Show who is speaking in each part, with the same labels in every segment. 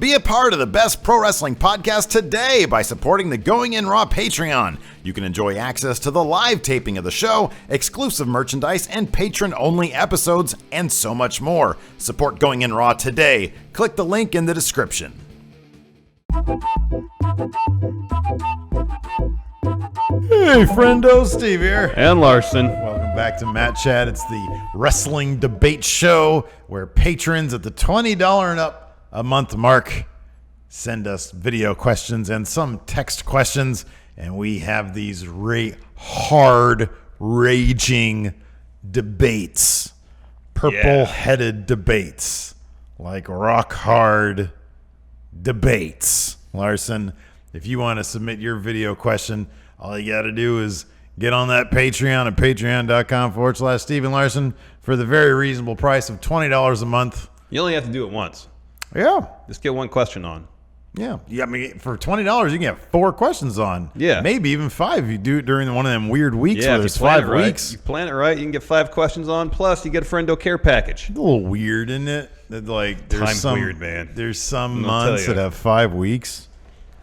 Speaker 1: Be a part of the best pro wrestling podcast today by supporting the Going In Raw Patreon. You can enjoy access to the live taping of the show, exclusive merchandise, and patron-only episodes, and so much more. Support Going In Raw today. Click the link in the description. Hey, friendo, Steve here.
Speaker 2: And Larson.
Speaker 1: Welcome back to Matt Chat. It's the wrestling debate show where patrons at the $20 and up a month mark send us video questions and some text questions, and we have these hard, raging debates, purple-headed debates, like rock-hard debates. Larson, if you want to submit your video question, all you got to do is get on that Patreon at patreon.com/Steven Larson for the very reasonable price of $20 a month.
Speaker 2: You only have to do it once.
Speaker 1: Yeah.
Speaker 2: Just get one question on.
Speaker 1: Yeah. I mean, for $20, you can get 4 questions on.
Speaker 2: Yeah.
Speaker 1: Maybe even 5 if you do it during one of them weird weeks where there's 5 weeks.
Speaker 2: You plan it right, you can get 5 questions on, plus you get a friendo care package.
Speaker 1: It's a little weird, isn't it? That, like,
Speaker 2: Time's weird, man.
Speaker 1: There's some months that have 5 weeks.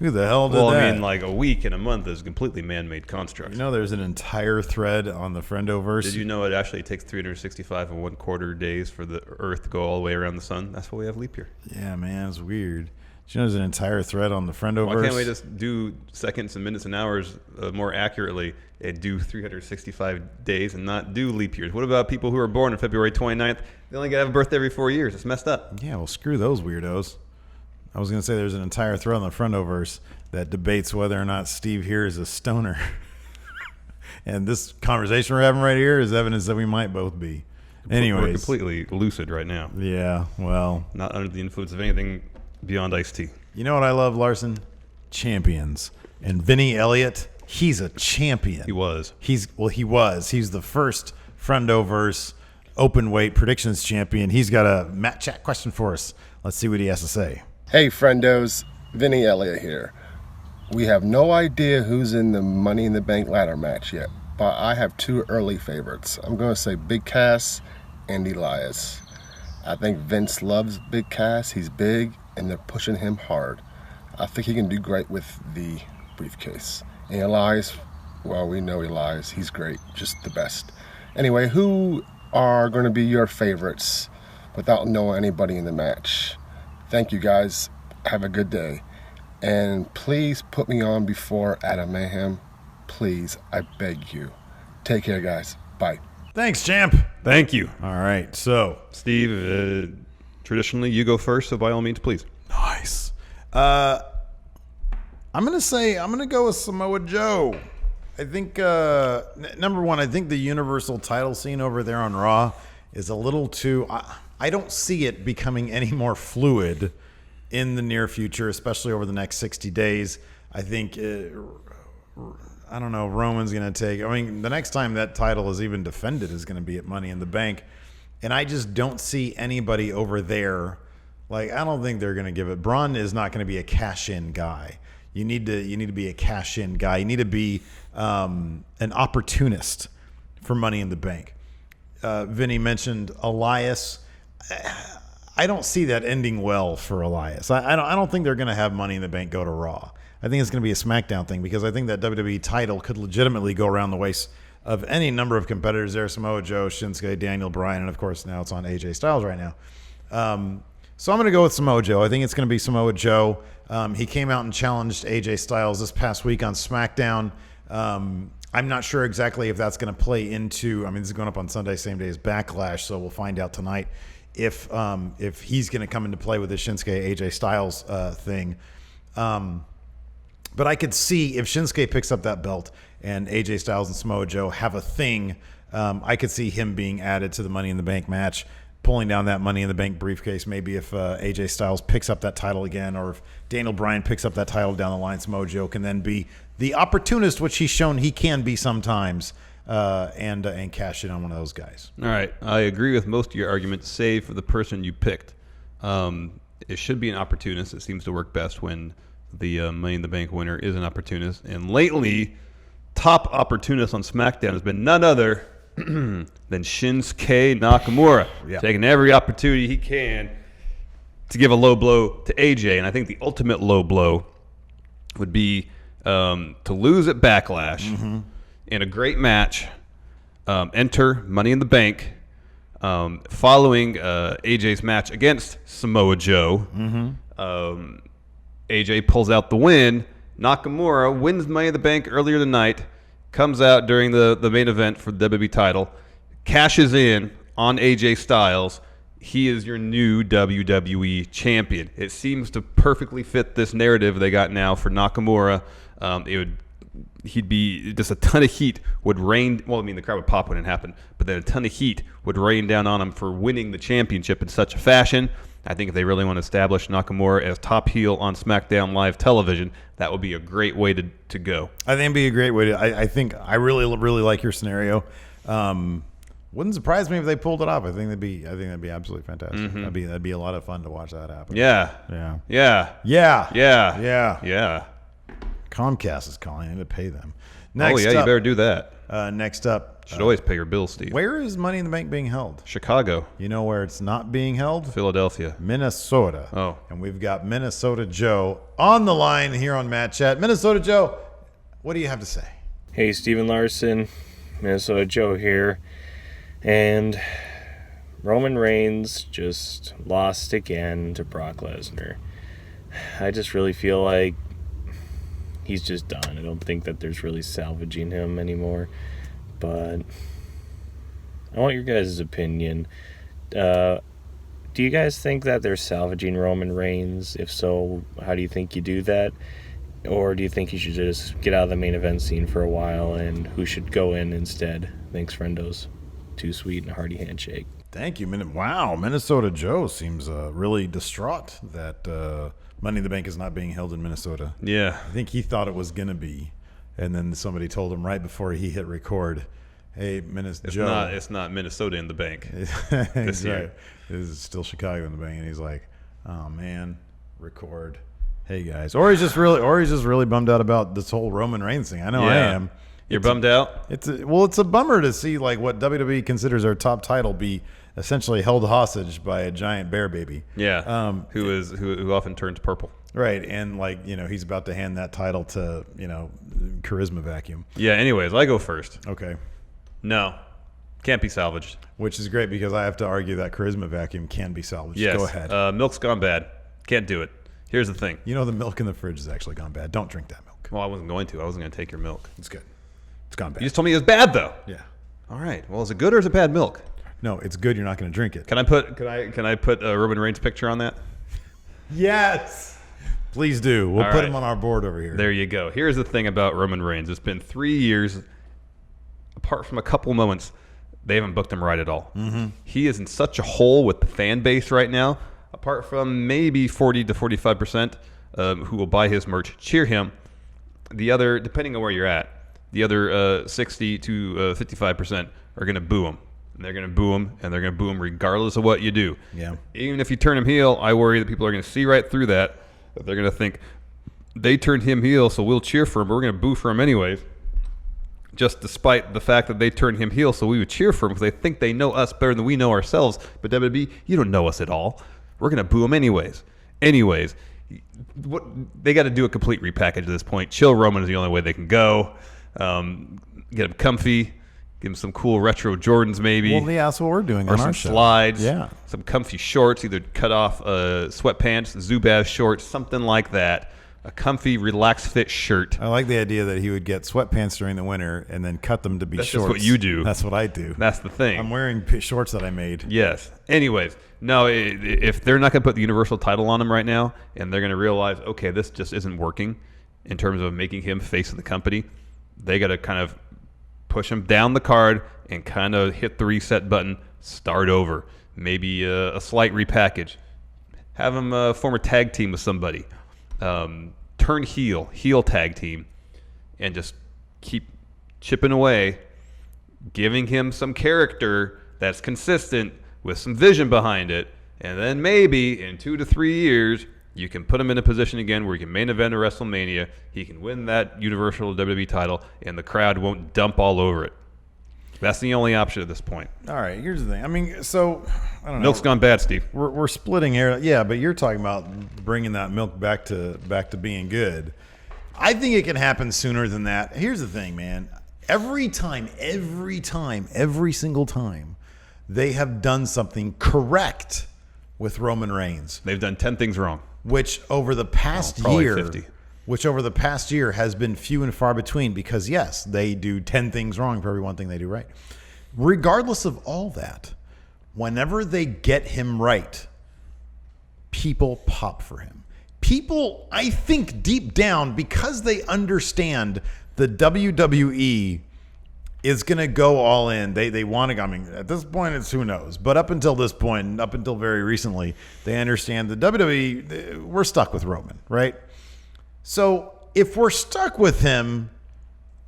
Speaker 1: Who the hell did that?
Speaker 2: Well, I mean, like a week and a month is a completely man-made construct.
Speaker 1: You know, there's an entire thread on the Friendoverse.
Speaker 2: Did you know it actually takes 365 and 1/4 days for the Earth to go all the way around the sun? That's why we have leap year.
Speaker 1: Yeah, man, it's weird. Did you know there's an entire thread on the Friendoverse?
Speaker 2: Why can't we just do seconds and minutes and hours more accurately and do 365 days and not do leap years? What about people who are born on February 29th? They only got to have a birthday every 4 years. It's messed up.
Speaker 1: Yeah, well, screw those weirdos. I was going to say there's an entire thread on the Friendoverse that debates whether or not Steve here is a stoner. And this conversation we're having right here is evidence that we might both be. Anyways.
Speaker 2: We're completely lucid right now.
Speaker 1: Yeah, well.
Speaker 2: Not under the influence of anything beyond iced tea.
Speaker 1: You know what I love, Larson? Champions. And Vinny Elliott, he's a champion.
Speaker 2: He was.
Speaker 1: He was. He's the first Friendoverse open weight predictions champion. He's got a Matt Chat question for us. Let's see what he has to say.
Speaker 3: Hey, friendos. Vinny Elliott here. We have no idea who's in the Money in the Bank ladder match yet, but I have 2 early favorites. I'm going to say Big Cass and Elias. I think Vince loves Big Cass. He's big, and they're pushing him hard. I think he can do great with the briefcase. And Elias, well, we know Elias. He's great, just the best. Anyway, who are going to be your favorites without knowing anybody in the match? Thank you, guys. Have a good day. And please put me on before Adam Mayhem. Please, I beg you. Take care, guys. Bye.
Speaker 1: Thanks, champ.
Speaker 2: Thank you.
Speaker 1: All right, so.
Speaker 2: Steve, traditionally you go first, so by all means, please.
Speaker 1: Nice. I'm going to go with Samoa Joe. I think, number one, I think the Universal title scene over there on Raw is a little too... I don't see it becoming any more fluid in the near future, especially over the next 60 days. I think, I don't know, Roman's going to take... I mean, the next time that title is even defended is going to be at Money in the Bank. And I just don't see anybody over there. Like, I don't think they're going to give it... Braun is not going to be a cash-in guy. You need to be a cash-in guy. You need to be an opportunist for Money in the Bank. Vinny mentioned Elias. I don't see that ending well for Elias. I don't think they're going to have Money in the Bank go to Raw. I think it's going to be a SmackDown thing because I think that WWE title could legitimately go around the waist of any number of competitors there. Samoa Joe, Shinsuke, Daniel Bryan, and of course now it's on AJ Styles right now. So I'm going to go with Samoa Joe. I think it's going to be Samoa Joe. He came out and challenged AJ Styles this past week on SmackDown. I'm not sure exactly if that's going to play into... I mean, this is going up on Sunday, same day as Backlash, so we'll find out tonight if he's going to come into play with the Shinsuke AJ Styles thing. But I could see if Shinsuke picks up that belt and AJ Styles and Samoa Joe have a thing, I could see him being added to the Money in the Bank match, pulling down that Money in the Bank briefcase. Maybe if AJ Styles picks up that title again, or if Daniel Bryan picks up that title down the line, Samoa Joe can then be the opportunist, which he's shown he can be sometimes, and cash in on one of those guys.
Speaker 2: All right. I agree with most of your arguments, save for the person you picked. It should be an opportunist. It seems to work best when the Money in the Bank winner is an opportunist. And lately, top opportunist on SmackDown has been none other than Shinsuke Nakamura.
Speaker 1: Yeah.
Speaker 2: Taking every opportunity he can to give a low blow to AJ, and I think the ultimate low blow would be to lose at Backlash in a great match, enter Money in the Bank, following AJ's match against Samoa Joe. AJ pulls out the win. Nakamura wins Money in the Bank earlier tonight, comes out during the main event for the WWE title, cashes in on AJ Styles. He is your new WWE champion. It seems to perfectly fit this narrative they got now for Nakamura. He'd be just a ton of heat would rain. Well, I mean, the crowd would pop when it happened, but then a ton of heat would rain down on him for winning the championship in such a fashion. I think if they really want to establish Nakamura as top heel on SmackDown Live television, that would be a great way to go.
Speaker 1: I think it'd be a great way to. I think I really like your scenario. Wouldn't surprise me if they pulled it off. I think that'd be absolutely fantastic. That'd be a lot of fun to watch that happen.
Speaker 2: Yeah.
Speaker 1: Comcast is calling. I need to pay them. Next
Speaker 2: you better do that.
Speaker 1: Next up,
Speaker 2: Should always pay your bills, Steve.
Speaker 1: where is Money in the Bank being held?
Speaker 2: Chicago,
Speaker 1: You know where it's not being held?
Speaker 2: Philadelphia.
Speaker 1: Minnesota.
Speaker 2: Oh.
Speaker 1: And we've got Minnesota Joe on the line here on Matt Chat. Minnesota Joe, what do you have to say?
Speaker 4: Hey, Steven Larson, Minnesota Joe here. And Roman Reigns just lost again to Brock Lesnar. I just really feel like he's just done. I don't think that there's really salvaging him anymore. But I want your guys' opinion. Do you guys think that they're salvaging Roman Reigns? If so, how do you think you do that? Or do you think he should just get out of the main event scene for a while, and who should go in instead? Thanks, friendos. Too sweet and a hearty handshake.
Speaker 1: Thank you. Wow, Minnesota Joe seems really distraught that Money in the Bank is not being held in Minnesota.
Speaker 2: Yeah.
Speaker 1: I think he thought it was going to be. And then somebody told him right before he hit record, hey, Joe.
Speaker 2: It's not Minnesota in the bank.
Speaker 1: This
Speaker 2: year.
Speaker 1: right. This is still Chicago in the bank. And he's like, oh, man, record. Hey, guys. Or he's just really bummed out about this whole Roman Reigns thing. I know I am.
Speaker 2: You're bummed out?
Speaker 1: It's a bummer to see like what WWE considers our top title be essentially held hostage by a giant bear baby.
Speaker 2: Yeah. Who often turns purple.
Speaker 1: Right, and like he's about to hand that title to Charisma Vacuum.
Speaker 2: Yeah. Anyways, I go first.
Speaker 1: Okay.
Speaker 2: No, can't be salvaged.
Speaker 1: Which is great because I have to argue that Charisma Vacuum can be salvaged.
Speaker 2: Yes.
Speaker 1: Go ahead.
Speaker 2: Milk's gone bad. Can't do it. Here's the thing.
Speaker 1: The milk in the fridge has actually gone bad. Don't drink that milk.
Speaker 2: Well, I wasn't going to. I wasn't going to take your milk.
Speaker 1: It's good. It's gone bad.
Speaker 2: You just told me it was bad, though.
Speaker 1: Yeah.
Speaker 2: All right. Well, is it good or is it bad milk?
Speaker 1: No, it's good. You're not going to drink it.
Speaker 2: Can I put a Roman Reigns picture on that?
Speaker 1: Yes. Please do. We'll put him on our board over here.
Speaker 2: There you go. Here's the thing about Roman Reigns. It's been 3 years. Apart from a couple moments, they haven't booked him right at all. Mm-hmm. He is in such a hole with the fan base right now. Apart from maybe 40 to 45% who will buy his merch, cheer him. The other, depending on where you're at, the other 60 to 55% are going to boo him. And they're going to boo him, and they're going to boo him regardless of what you do.
Speaker 1: Yeah.
Speaker 2: Even if you turn him heel, I worry that people are going to see right through that. That they're going to think, they turned him heel, so we'll cheer for him, but we're going to boo for him anyways. Just despite the fact that they turned him heel, so we would cheer for him because they think they know us better than we know ourselves. But WWE, you don't know us at all. We're going to boo him anyways. Anyways, they got to do a complete repackage at this point. Chill Roman is the only way they can go. Get him comfy. Give him some cool retro Jordans, maybe.
Speaker 1: Well, yeah, that's what we're doing
Speaker 2: or
Speaker 1: on
Speaker 2: some
Speaker 1: our show.
Speaker 2: Slides.
Speaker 1: Yeah.
Speaker 2: Some comfy shorts, either cut off sweatpants, Zubaz shorts, something like that. A comfy, relaxed fit shirt.
Speaker 1: I like the idea that he would get sweatpants during the winter and then cut them to be
Speaker 2: That's
Speaker 1: shorts.
Speaker 2: just what you do.
Speaker 1: That's what I do.
Speaker 2: That's the thing.
Speaker 1: I'm wearing shorts that I made.
Speaker 2: Yes. Anyways, no, if they're not going to put the Universal title on him right now, and they're going to realize, okay, this just isn't working in terms of making him face of the company, they got to kind of push him down the card and kind of hit the reset button, start over. Maybe a slight repackage. Have him form a tag team with somebody. Turn heel tag team, and just keep chipping away, giving him some character that's consistent with some vision behind it, and then maybe in 2 to 3 years, you can put him in a position again where he can main event a WrestleMania, he can win that Universal WWE title, and the crowd won't dump all over it. That's the only option at this point.
Speaker 1: All right, here's the thing. I mean, so I don't know.
Speaker 2: Milk's gone bad, Steve.
Speaker 1: We're splitting hair. Yeah, but you're talking about bringing that milk back to being good. I think it can happen sooner than that. Here's the thing, man. Every single time, they have done something correct with Roman Reigns.
Speaker 2: They've done 10 things wrong.
Speaker 1: Which over the past
Speaker 2: probably
Speaker 1: year,
Speaker 2: 50.
Speaker 1: Which over the past year has been few and far between because, yes, they do 10 things wrong for every one thing they do right. Regardless of all that, whenever they get him right, people pop for him. People, I think deep down, because they understand the WWE is going to go all in. They want to, I mean, at this point, it's who knows. But up until this point, up until very recently, they understand the WWE, we're stuck with Roman, right? So if we're stuck with him,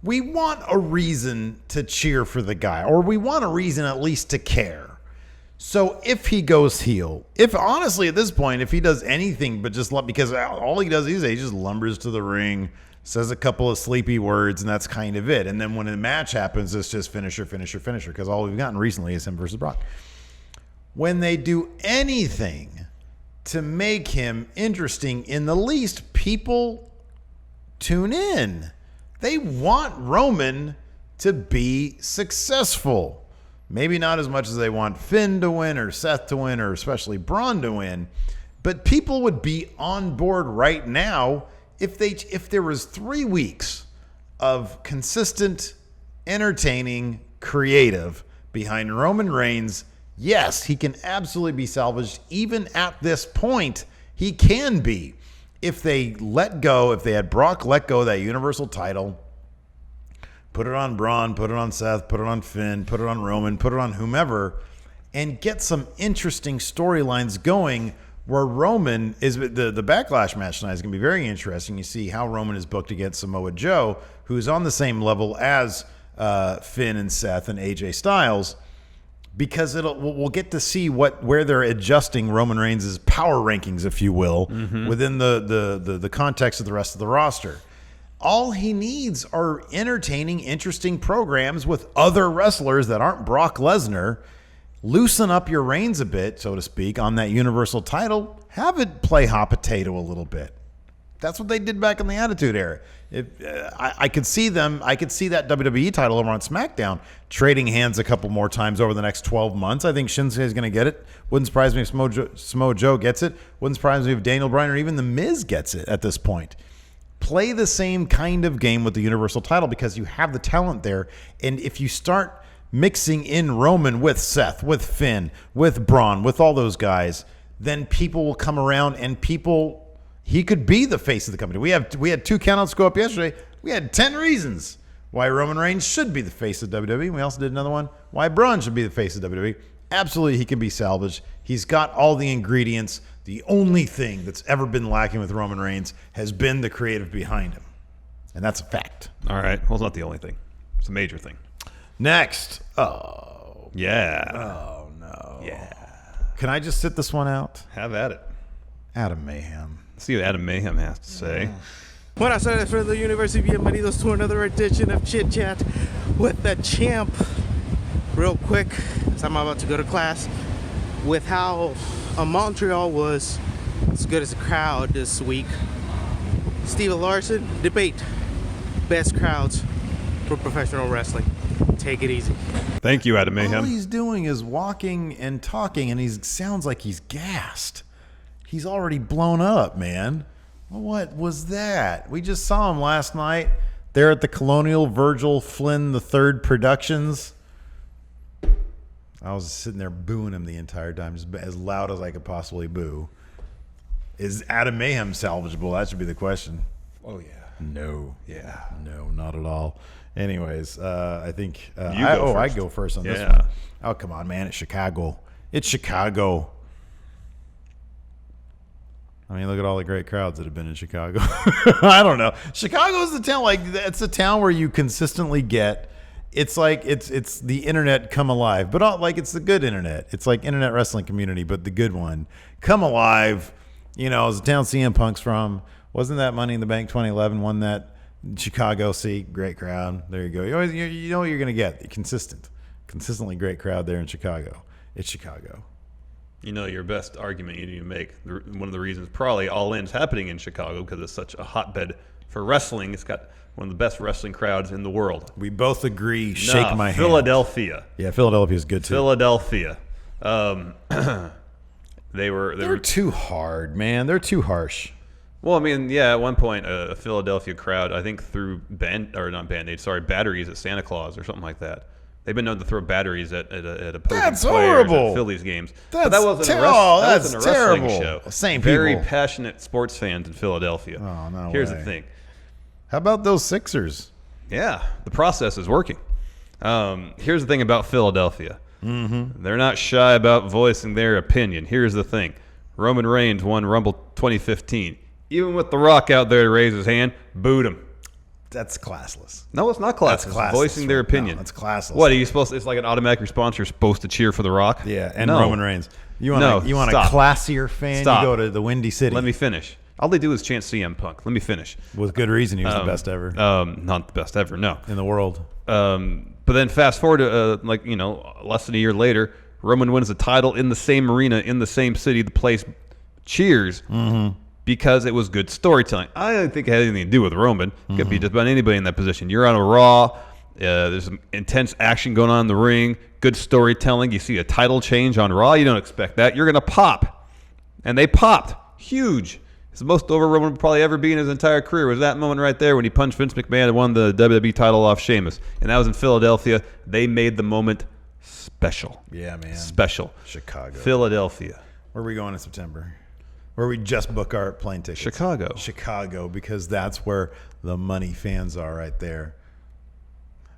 Speaker 1: we want a reason to cheer for the guy, or we want a reason at least to care. So if he goes heel, if honestly at this point, if he does anything but just because all he does is he just lumbers to the ring, says a couple of sleepy words, and that's kind of it. And then when a match happens, it's just finisher, because all we've gotten recently is him versus Brock. When they do anything to make him interesting in the least, people tune in. They want Roman to be successful. Maybe not as much as they want Finn to win or Seth to win or especially Braun to win, but people would be on board right now if there was 3 weeks of consistent, entertaining, creative behind Roman Reigns. Yes, he can absolutely be salvaged. Even at this point, he can be. If they had Brock let go of that Universal title, put it on Braun, put it on Seth, put it on Finn, put it on Roman, put it on whomever, and get some interesting storylines going where Roman is, the Backlash match tonight is going to be very interesting. You see how Roman is booked against Samoa Joe, who's on the same level as Finn and Seth and AJ Styles, because we'll get to see where they're adjusting Roman Reigns' power rankings, if you will, within the context of the rest of the roster. All he needs are entertaining, interesting programs with other wrestlers that aren't Brock Lesnar. Loosen up your reins a bit, so to speak, on that Universal title. Have it play hot potato a little bit. That's what they did back in the Attitude Era. I could see that WWE title over on SmackDown trading hands a couple more times over the next 12 months. I think Shinsuke is going to get it. Wouldn't surprise me if Samoa Joe gets it. Wouldn't surprise me if Daniel Bryan or even The Miz gets it at this point. Play the same kind of game with the Universal title because you have the talent there. And if you start mixing in Roman with Seth, with Finn, with Braun, with all those guys, then people will come around and he could be the face of the company. We had 2 countouts go up yesterday. We had 10 reasons why Roman Reigns should be the face of WWE. We also did another one, why Braun should be the face of WWE. Absolutely, he can be salvaged. He's got all the ingredients. The only thing that's ever been lacking with Roman Reigns has been the creative behind him. And that's a fact.
Speaker 2: All right. Well, it's not the only thing. It's a major thing.
Speaker 1: Next. Oh.
Speaker 2: Yeah.
Speaker 1: Oh, no.
Speaker 2: Yeah.
Speaker 1: Can I just sit this one out?
Speaker 2: Have at it.
Speaker 1: Adam Mayhem.
Speaker 2: Let's see what Adam Mayhem has to say.
Speaker 5: Buenas tardes for the University. Bienvenidos to another edition of Chit Chat with the Champ. Real quick, as I'm about to go to class, with how Montreal was as good as a crowd this week. Steve Larson, debate best crowds for professional wrestling. Take it easy.
Speaker 2: Thank you, Adam Mayhem.
Speaker 1: All he's doing is walking and talking, and he sounds like he's gassed. He's already blown up, man. What was that? We just saw him last night there at the Colonial Virgil Flynn III Productions. I was sitting there booing him the entire time, just as loud as I could possibly boo. Is Adam Mayhem salvageable? That should be the question.
Speaker 2: Oh, yeah.
Speaker 1: No.
Speaker 2: Yeah.
Speaker 1: No, not at all. Anyways, I think
Speaker 2: I
Speaker 1: go first on this
Speaker 2: Yeah.
Speaker 1: one. Oh, come on, man. It's Chicago. It's Chicago. I mean, look at all the great crowds that have been in Chicago. I don't know. Chicago is the town, it's a town where you consistently get, it's like, it's the internet come alive, but it's the good internet. It's like internet wrestling community, but the good one. Come alive. You know, it's the town CM Punk's from. Wasn't that Money in the Bank 2011? Won that Chicago seat. Great crowd. There you go. You know what you're going to get. Consistent. Consistently great crowd there in Chicago. It's Chicago.
Speaker 2: You know, your best argument you need to make, one of the reasons probably All In's happening in Chicago, because it's such a hotbed for wrestling. It's got one of the best wrestling crowds in the world.
Speaker 1: We both agree. Shake my hand.
Speaker 2: Philadelphia.
Speaker 1: Yeah, Philadelphia's good too.
Speaker 2: Philadelphia. They were
Speaker 1: too hard, man. They're too harsh.
Speaker 2: Well, I mean, yeah, at one point, a Philadelphia crowd, I think threw batteries at Santa Claus or something like that. They've been known to throw batteries at opposing
Speaker 1: That's
Speaker 2: players
Speaker 1: horrible.
Speaker 2: at Phillies games.
Speaker 1: That's
Speaker 2: But that wasn't
Speaker 1: that's
Speaker 2: a wrestling
Speaker 1: terrible.
Speaker 2: show.
Speaker 1: Same
Speaker 2: Very
Speaker 1: people.
Speaker 2: passionate sports fans in Philadelphia.
Speaker 1: Oh, no
Speaker 2: Here's
Speaker 1: way.
Speaker 2: the thing.
Speaker 1: How about those Sixers?
Speaker 2: Yeah, the process is working. Here's the thing about Philadelphia. Mm-hmm. They're not shy about voicing their opinion. Here's the thing. Roman Reigns won Rumble 2015. Even with The Rock out there to raise his hand, booed him.
Speaker 1: That's classless.
Speaker 2: No, it's not classless.
Speaker 1: That's classless.
Speaker 2: Voicing their opinion.
Speaker 1: No, that's classless.
Speaker 2: What are you supposed to, it's like an automatic response. You're supposed to cheer for The Rock?
Speaker 1: Yeah, and
Speaker 2: No.
Speaker 1: Roman Reigns. You want a
Speaker 2: Stop.
Speaker 1: classier fan?
Speaker 2: Stop.
Speaker 1: You go to the Windy City.
Speaker 2: Let me finish. All they do is chant CM Punk. Let me finish.
Speaker 1: With good reason. He was the best ever
Speaker 2: Not the best ever, no.
Speaker 1: in the world.
Speaker 2: But then fast forward to less than a year later, Roman wins the title in the same arena, in the same city. The place cheers because it was good storytelling. I don't think it had anything to do with Roman. It could be just about anybody in that position. You're on a Raw. There's some intense action going on in the ring. Good storytelling. You see a title change on Raw. You don't expect that. You're going to pop. And they popped. Huge. It's the most over Roman would probably ever be in his entire career was that moment right there when he punched Vince McMahon and won the WWE title off Sheamus. And that was in Philadelphia. They made the moment special.
Speaker 1: Yeah, man.
Speaker 2: Special.
Speaker 1: Chicago.
Speaker 2: Philadelphia.
Speaker 1: Where are we going in September? Where we just book our plane tickets?
Speaker 2: Chicago.
Speaker 1: Chicago, because that's where the money fans are right there.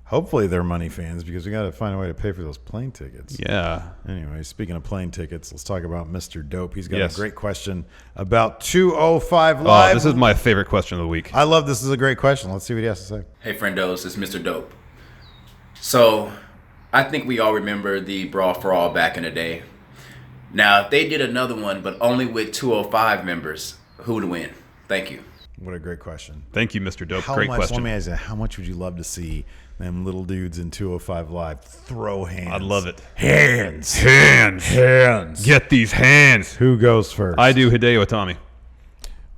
Speaker 1: Hopefully they're money fans because we got to find a way to pay for those plane tickets.
Speaker 2: Yeah.
Speaker 1: Anyway, speaking of plane tickets, let's talk about Mr. Dope. He's got
Speaker 2: Yes.
Speaker 1: a great question about 205 Live.
Speaker 2: Oh, this is my favorite question of the week.
Speaker 1: I love this. This is a great question. Let's see what he has to say.
Speaker 6: Hey friendos, it's Mr. Dope. So, I think we all remember the Brawl for All back in the day. Now, if they did another one, but only with 205 members, who would win? Thank you.
Speaker 1: What a great question.
Speaker 2: Thank you, Mr. Dope.
Speaker 1: How
Speaker 2: Great
Speaker 1: much,
Speaker 2: question.
Speaker 1: let me ask you, how much would you love to see them little dudes in 205 Live throw hands?
Speaker 2: I'd love it.
Speaker 1: Hands.
Speaker 2: Hands. Get these hands.
Speaker 1: Who goes first?
Speaker 2: I do Hideo Itami.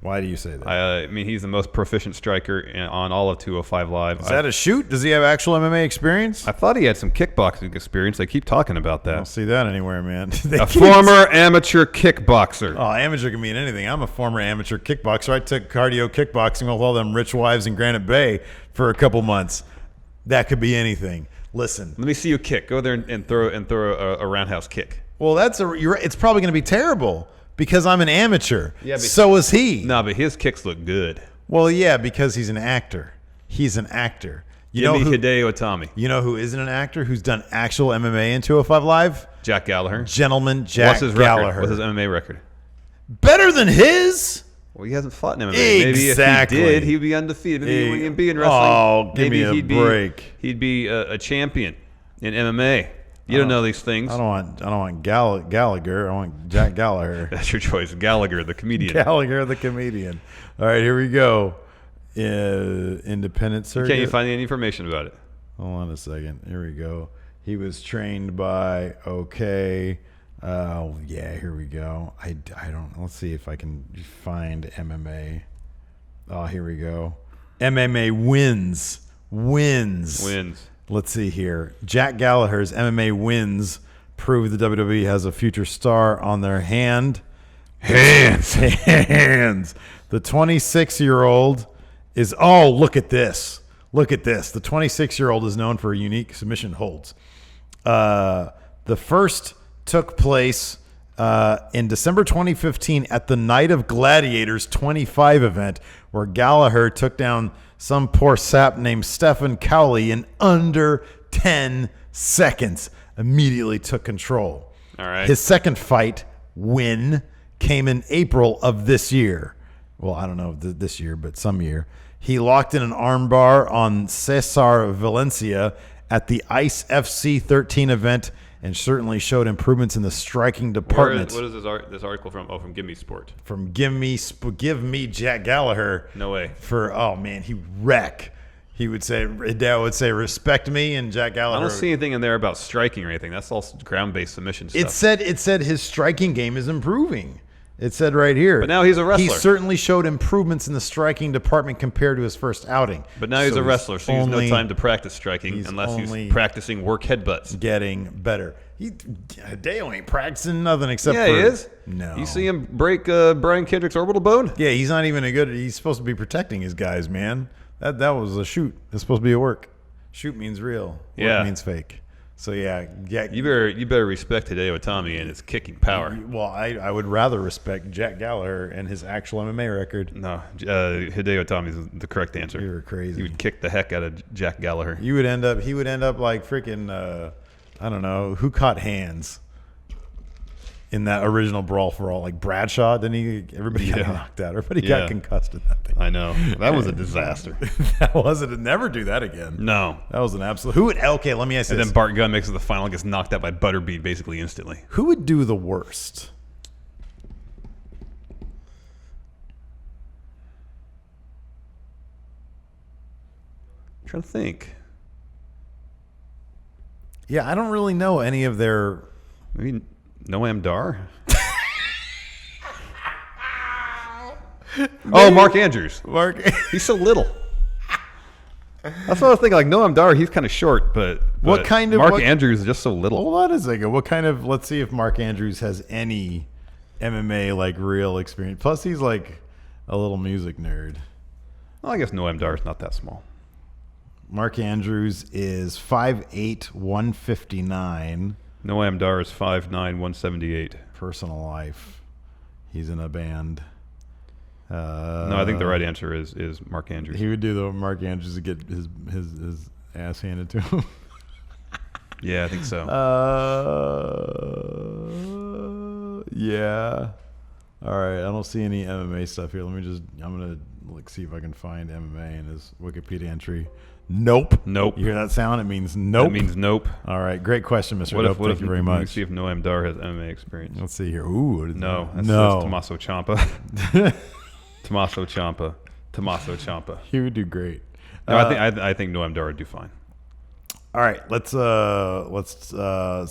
Speaker 1: Why do you say that?
Speaker 2: I mean, he's the most proficient striker on all of 205 Live.
Speaker 1: Is that a shoot? Does he have actual MMA experience?
Speaker 2: I thought he had some kickboxing experience. They keep talking about
Speaker 1: I don't
Speaker 2: that.
Speaker 1: see that anywhere, man.
Speaker 2: A former amateur kickboxer.
Speaker 1: Oh, amateur can mean anything. I'm a former amateur kickboxer. I took cardio kickboxing with all them rich wives in Granite Bay for a couple months. That could be anything. Listen.
Speaker 2: Let me see you kick. Go there and throw a roundhouse kick.
Speaker 1: Well, it's probably going to be terrible because I'm an amateur.
Speaker 2: Yeah, but
Speaker 1: so is he.
Speaker 2: No, but his kicks look good.
Speaker 1: Well, yeah, because he's an actor. He's an actor.
Speaker 2: Give me Hideo Itami.
Speaker 1: You know who isn't an actor? Who's done actual MMA in 205 Live?
Speaker 2: Jack Gallagher.
Speaker 1: Gentleman Jack
Speaker 2: What's his
Speaker 1: Gallagher.
Speaker 2: record? What's his MMA record?
Speaker 1: Better than his?
Speaker 2: Well, he hasn't fought in MMA. Maybe
Speaker 1: Exactly.
Speaker 2: if he did, he'd be undefeated. Maybe he wouldn't be in wrestling.
Speaker 1: Oh, give
Speaker 2: Maybe
Speaker 1: me a
Speaker 2: he'd
Speaker 1: break.
Speaker 2: He'd be a champion in MMA. You don't know these things.
Speaker 1: I don't want Gallagher. I want Jack Gallagher.
Speaker 2: That's your choice. Gallagher, the comedian.
Speaker 1: Gallagher, the comedian. All right, here we go. Independent circuit.
Speaker 2: Can't you find any information about it?
Speaker 1: Hold on a second. Here we go. He was trained by OK. Oh, yeah, here we go. I don't. Let's see if I can find MMA. Oh, here we go. MMA wins. Let's see here. Jack Gallagher's MMA wins prove the WWE has a future star on their hands. The 26-year-old is, oh, look at this. The 26-year-old is known for unique submission holds. The first took place in December 2015 at the Night of Gladiators 25 event, where Gallagher took down some poor sap named Stephen Cowley in under 10 seconds. Immediately took control.
Speaker 2: All right.
Speaker 1: His second fight win came in April of this year. Well, I don't know this year, but some year. He locked in an armbar on Cesar Valencia at the ICE FC 13 event and certainly showed improvements in the striking department.
Speaker 2: What is this article from? Oh, from Give Me Sport.
Speaker 1: From Give Me Jack Gallagher.
Speaker 2: No way.
Speaker 1: Oh man, he wreck. He would say, Hideo would say, respect me, and Jack Gallagher.
Speaker 2: I don't see anything in there about striking or anything. That's all ground-based submission stuff.
Speaker 1: It said his striking game is improving. It said right here.
Speaker 2: But now he's a wrestler.
Speaker 1: He certainly showed improvements in the striking department compared to his first outing.
Speaker 2: But now he's a wrestler, so he's no time to practice striking unless he's practicing work headbutts.
Speaker 1: Getting better. Hideo ain't practicing nothing except
Speaker 2: yeah,
Speaker 1: for...
Speaker 2: he is.
Speaker 1: No.
Speaker 2: You see him break Brian Kendrick's orbital bone?
Speaker 1: Yeah, he's not even a good... He's supposed to be protecting his guys, man. That was a shoot. It's supposed to be a work. Shoot means real. Work means fake. So yeah.
Speaker 2: You better respect Hideo Itami and his kicking power.
Speaker 1: Well, I would rather respect Jack Gallagher and his actual MMA record.
Speaker 2: No, Hideo Itami is the correct answer.
Speaker 1: You were crazy.
Speaker 2: You would kick the heck out of Jack Gallagher.
Speaker 1: He would end up like freaking I don't know who caught hands in that original Brawl for All, like Bradshaw. Didn't he? Everybody got knocked out. Everybody got concussed in that thing.
Speaker 2: I know. That was a disaster.
Speaker 1: That wasn't. Never do that again.
Speaker 2: No.
Speaker 1: That was an absolute. Who would? Okay, let me ask you
Speaker 2: this.
Speaker 1: And
Speaker 2: then Bart Gunn makes it to the final, gets knocked out by Butterbean basically instantly.
Speaker 1: Who would do the worst?
Speaker 2: I'm trying to think.
Speaker 1: Yeah, I don't really know any of their.
Speaker 2: Maybe Noam Dar? Oh, Mark Andrews. He's so little. That's what I was thinking. Like Noam Dar, he's kind of short, but Mark Andrews is just so little.
Speaker 1: Hold on a second. What kind of? Let's see if Mark Andrews has any MMA like real experience. Plus, he's like a little music nerd.
Speaker 2: Well, I guess Noam Dar is not that small.
Speaker 1: Mark Andrews is 5'8", 159.
Speaker 2: Noam Dar is 5'9", 178.
Speaker 1: Personal life. He's in a band.
Speaker 2: No, I think the right answer is Mark Andrews.
Speaker 1: He would do the Mark Andrews to get his ass handed to him.
Speaker 2: Yeah, I think so.
Speaker 1: Yeah. All right. I don't see any MMA stuff here. I'm gonna see if I can find MMA in his Wikipedia entry. Nope.
Speaker 2: Nope.
Speaker 1: You hear that sound? It means nope.
Speaker 2: That means nope.
Speaker 1: All right. Great question, Mr. Dope. Thank you very much.
Speaker 2: Let me see if Noam Dar has MMA experience.
Speaker 1: Let's see here. Ooh.
Speaker 2: No. That's Tommaso Ciampa. Tommaso Ciampa.
Speaker 1: He would do great.
Speaker 2: No, I think Noam Dar would do fine.
Speaker 1: All right, let's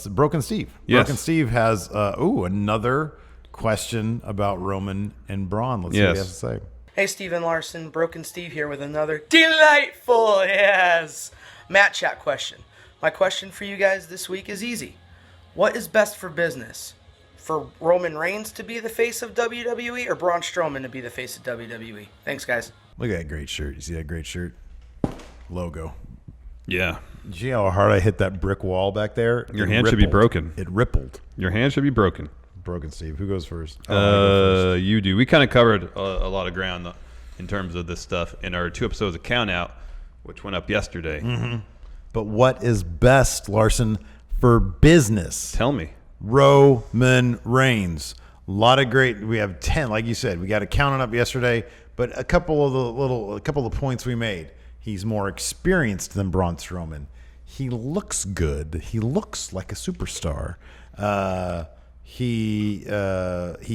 Speaker 1: Broken Steve.
Speaker 2: Yes.
Speaker 1: Broken Steve has another question about Roman and Braun. Let's see what he has to say.
Speaker 7: Hey, Steven Larson, Broken Steve here with another delightful, Matt Chat question. My question for you guys this week is easy. What is best for business? For Roman Reigns to be the face of WWE or Braun Strowman to be the face of WWE? Thanks, guys.
Speaker 1: Look at that great shirt. You see that great shirt? Logo.
Speaker 2: Yeah.
Speaker 1: Did you see how hard I hit that brick wall back there?
Speaker 2: Your hand should be broken.
Speaker 1: It rippled.
Speaker 2: Your hand should be broken.
Speaker 1: Broken Steve. Who goes first?
Speaker 2: I go first. You do. We kind of covered a lot of ground in terms of this stuff in our 2 episodes of Count Out, which went up yesterday.
Speaker 1: Mm-hmm. But what is best, Larson, for business?
Speaker 2: Tell me.
Speaker 1: Roman Reigns. A lot of great. We have 10, like you said. We got to count it up yesterday. But a couple of the points we made. He's more experienced than Braun Strowman. He looks good. He looks like a superstar. He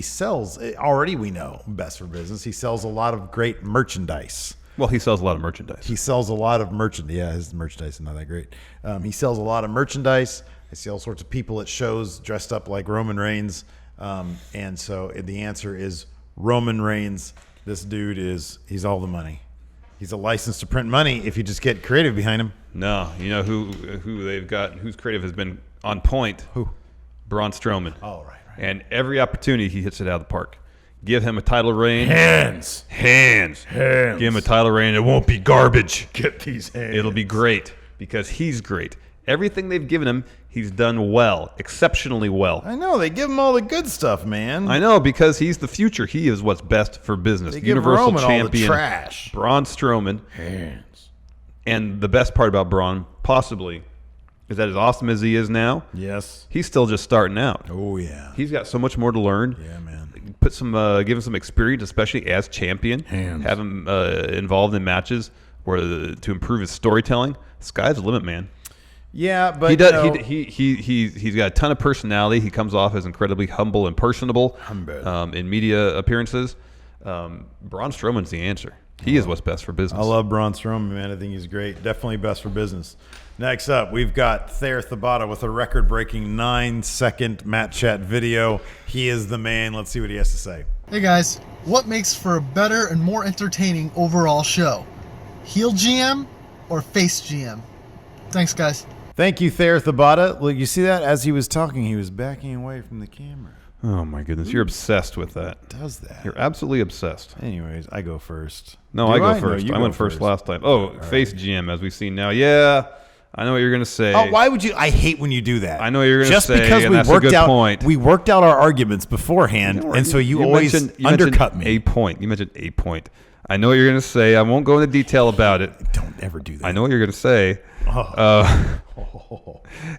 Speaker 1: sells, already we know, best for business. He sells a lot of great merchandise.
Speaker 2: Well, he sells a lot of merchandise.
Speaker 1: He sells a lot of merchandise. Yeah, his merchandise is not that great. He sells a lot of merchandise. I see all sorts of people at shows dressed up like Roman Reigns. And so the answer is Roman Reigns. This dude he's all the money. He's a license to print money if you just get creative behind him.
Speaker 2: No, you know who they've got, whose creative has been on point?
Speaker 1: Who?
Speaker 2: Braun Strowman.
Speaker 1: Oh, right.
Speaker 2: And every opportunity he hits it out of the park. Give him a title reign.
Speaker 1: Hands.
Speaker 2: Give him a title reign. It won't be garbage.
Speaker 1: Get these hands.
Speaker 2: It'll be great because he's great. Everything they've given him, he's done well, exceptionally well.
Speaker 1: I know. They give him all the good stuff, man.
Speaker 2: I know, because he's the future. He is what's best for business.
Speaker 1: They
Speaker 2: Universal
Speaker 1: give Roman
Speaker 2: champion.
Speaker 1: all the trash.
Speaker 2: Braun Strowman.
Speaker 1: Hands.
Speaker 2: And the best part about Braun, possibly, is that as awesome as he is now,
Speaker 1: yes,
Speaker 2: he's still just starting out.
Speaker 1: Oh, yeah.
Speaker 2: He's got so much more to learn.
Speaker 1: Yeah, man.
Speaker 2: Give him some experience, especially as champion.
Speaker 1: Hands.
Speaker 2: Have him involved in matches to improve his storytelling. Sky's the limit, man.
Speaker 1: Yeah, but
Speaker 2: he does. He's got a ton of personality. He comes off as incredibly humble and personable in media appearances. Braun Strowman's the answer. He is what's best for business.
Speaker 1: I love Braun Strowman, man. I think he's great. Definitely best for business. Next up, we've got Thayer Thabata with a record-breaking 9-second Matt Chat video. He is the man. Let's see what he has to say.
Speaker 8: Hey guys, what makes for a better and more entertaining overall show? Heel GM or face GM? Thanks, guys.
Speaker 1: Thank you, Thayer Thabata. Look, you see that? As he was talking, he was backing away from the camera.
Speaker 2: Oh, my goodness. You're obsessed with that.
Speaker 1: Does that?
Speaker 2: You're absolutely obsessed.
Speaker 1: Anyways, I go first.
Speaker 2: No,
Speaker 1: Do
Speaker 2: I go
Speaker 1: No,
Speaker 2: first.
Speaker 1: you
Speaker 2: I
Speaker 1: go
Speaker 2: went first last time. Oh, face GM, as we've seen now. Yeah, I know what you're going to say.
Speaker 1: Oh, why would you? I hate when you do that.
Speaker 2: I know what you're going to
Speaker 1: Just
Speaker 2: say,
Speaker 1: because
Speaker 2: and
Speaker 1: we
Speaker 2: that's
Speaker 1: worked
Speaker 2: a good
Speaker 1: out,
Speaker 2: point.
Speaker 1: we worked out our arguments beforehand, and so you always undercut me.
Speaker 2: A point. You mentioned a point. I know what you're going to say. I won't go into detail about it.
Speaker 1: Don't ever do that.
Speaker 2: I know what you're going to say.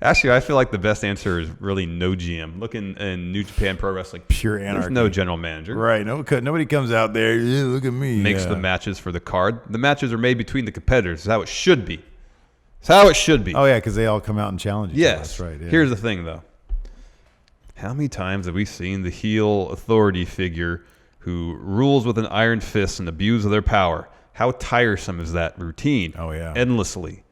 Speaker 2: Actually, I feel like the best answer is really no GM. Look in New Japan Pro Wrestling.
Speaker 1: Pure anarchy.
Speaker 2: There's no general manager.
Speaker 1: Right. No, nobody comes out there. Yeah, look at me.
Speaker 2: Makes the matches for the card. The matches are made between the competitors. It's how it should be. It's how it should be.
Speaker 1: Oh, yeah, because they all come out and challenge each other.
Speaker 2: Yes.
Speaker 1: That's right. Yeah.
Speaker 2: Here's the thing, though. How many times have we seen the heel authority figure who rules with an iron fist and abuse of their power? How tiresome is that routine?
Speaker 1: Oh, yeah.
Speaker 2: Endlessly.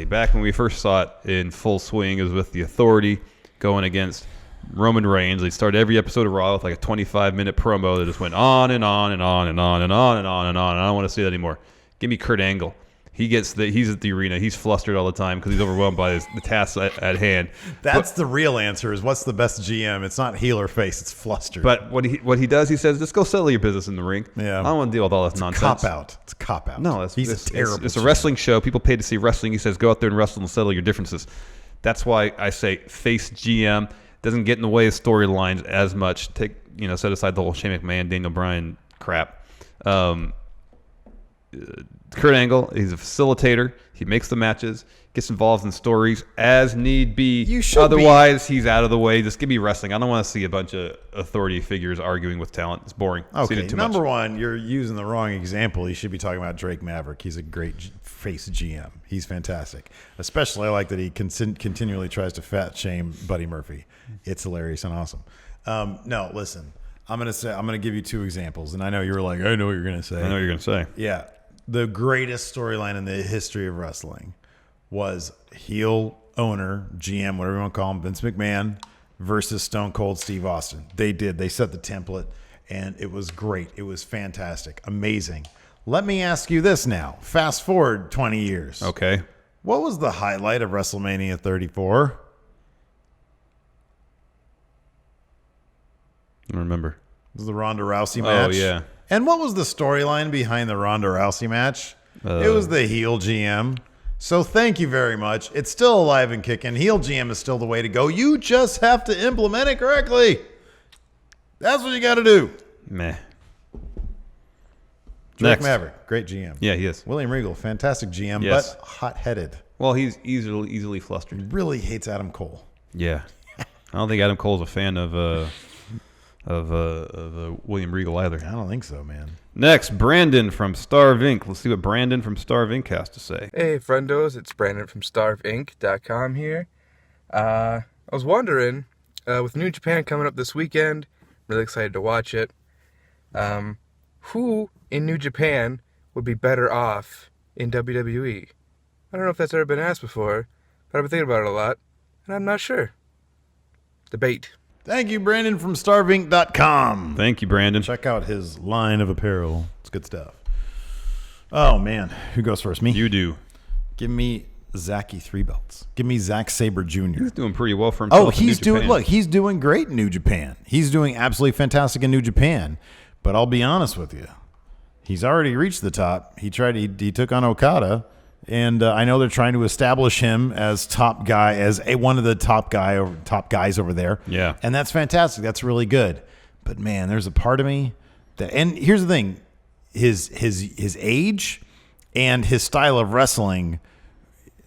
Speaker 2: Back when we first saw it in full swing, it was with the authority going against Roman Reigns. They started every episode of Raw with like a 25-minute promo that just went on and on and on and on and on and on and on. And I don't want to see that anymore. Give me Kurt Angle. He's at the arena. He's flustered all the time because he's overwhelmed by the tasks at hand.
Speaker 1: That's the real answer is what's the best GM? It's not heel or face. It's flustered.
Speaker 2: But what he does, he says, just go settle your business in the ring.
Speaker 1: Yeah.
Speaker 2: I don't want to deal with all this nonsense.
Speaker 1: It's a cop out.
Speaker 2: No,
Speaker 1: he's a terrible.
Speaker 2: It's a wrestling show. People pay to see wrestling. He says, go out there and wrestle and settle your differences. That's why I say face GM doesn't get in the way of storylines as much. Set aside the whole Shane McMahon, Daniel Bryan crap. Kurt Angle, he's a facilitator. He makes the matches, gets involved in stories as need be. Otherwise, he's out of the way. Just give me wrestling. I don't want to see a bunch of authority figures arguing with talent. It's boring.
Speaker 1: Okay, number one, you're using the wrong example. You should be talking about Drake Maverick. He's a great face GM. He's fantastic. Especially, I like that he continually tries to fat shame Buddy Murphy. It's hilarious and awesome. No, listen. I'm gonna give you two examples, and I know you're like, I know what you're gonna say.
Speaker 2: I know what you're gonna say.
Speaker 1: Yeah. The greatest storyline in the history of wrestling was heel owner, GM, whatever you want to call him, Vince McMahon versus Stone Cold Steve Austin. They set the template, and it was great. It was fantastic. Amazing. Let me ask you this now. Fast forward 20 years.
Speaker 2: Okay.
Speaker 1: What was the highlight of WrestleMania 34?
Speaker 2: I don't remember.
Speaker 1: It was the Ronda Rousey match.
Speaker 2: Oh, yeah.
Speaker 1: And what was the storyline behind the Ronda Rousey match? It was the heel GM. So thank you very much. It's still alive and kicking. Heel GM is still the way to go. You just have to implement it correctly. That's what you got to do.
Speaker 2: Meh.
Speaker 1: Drake Maverick, great GM.
Speaker 2: Yeah, he is.
Speaker 1: William Regal, fantastic GM,
Speaker 2: Yes.
Speaker 1: but hot-headed.
Speaker 2: Well, he's easily flustered.
Speaker 1: Really hates Adam Cole.
Speaker 2: Yeah. I don't think Adam Cole's a fan of William Regal either.
Speaker 1: I don't think so, man.
Speaker 2: Next, Brandon from Starve Inc. Let's see what Brandon from Starve Inc. has to say.
Speaker 9: Hey, friendos, it's Brandon from StarveInc.com here. I was wondering, with New Japan coming up this weekend, really excited to watch it, who in New Japan would be better off in WWE? I don't know if that's ever been asked before, but I've been thinking about it a lot, and I'm not sure. Debate.
Speaker 1: Thank you, Brandon from StarveInc.com.
Speaker 2: Thank you, Brandon.
Speaker 1: Check out his line of apparel. It's good stuff. Oh, man. Who goes first? Me?
Speaker 2: You do.
Speaker 1: Give me Zachy 3 belts. Give me Zack Sabre Jr.
Speaker 2: He's doing pretty well for himself.
Speaker 1: Oh, he's doing great in New Japan. He's doing absolutely fantastic in New Japan. But I'll be honest with you. He's already reached the top. He took on Okada. And I know they're trying to establish him as top guy, as one of the top guys over there.
Speaker 2: Yeah.
Speaker 1: And that's fantastic. That's really good. But man, there's a part of me that, and here's the thing, his age and his style of wrestling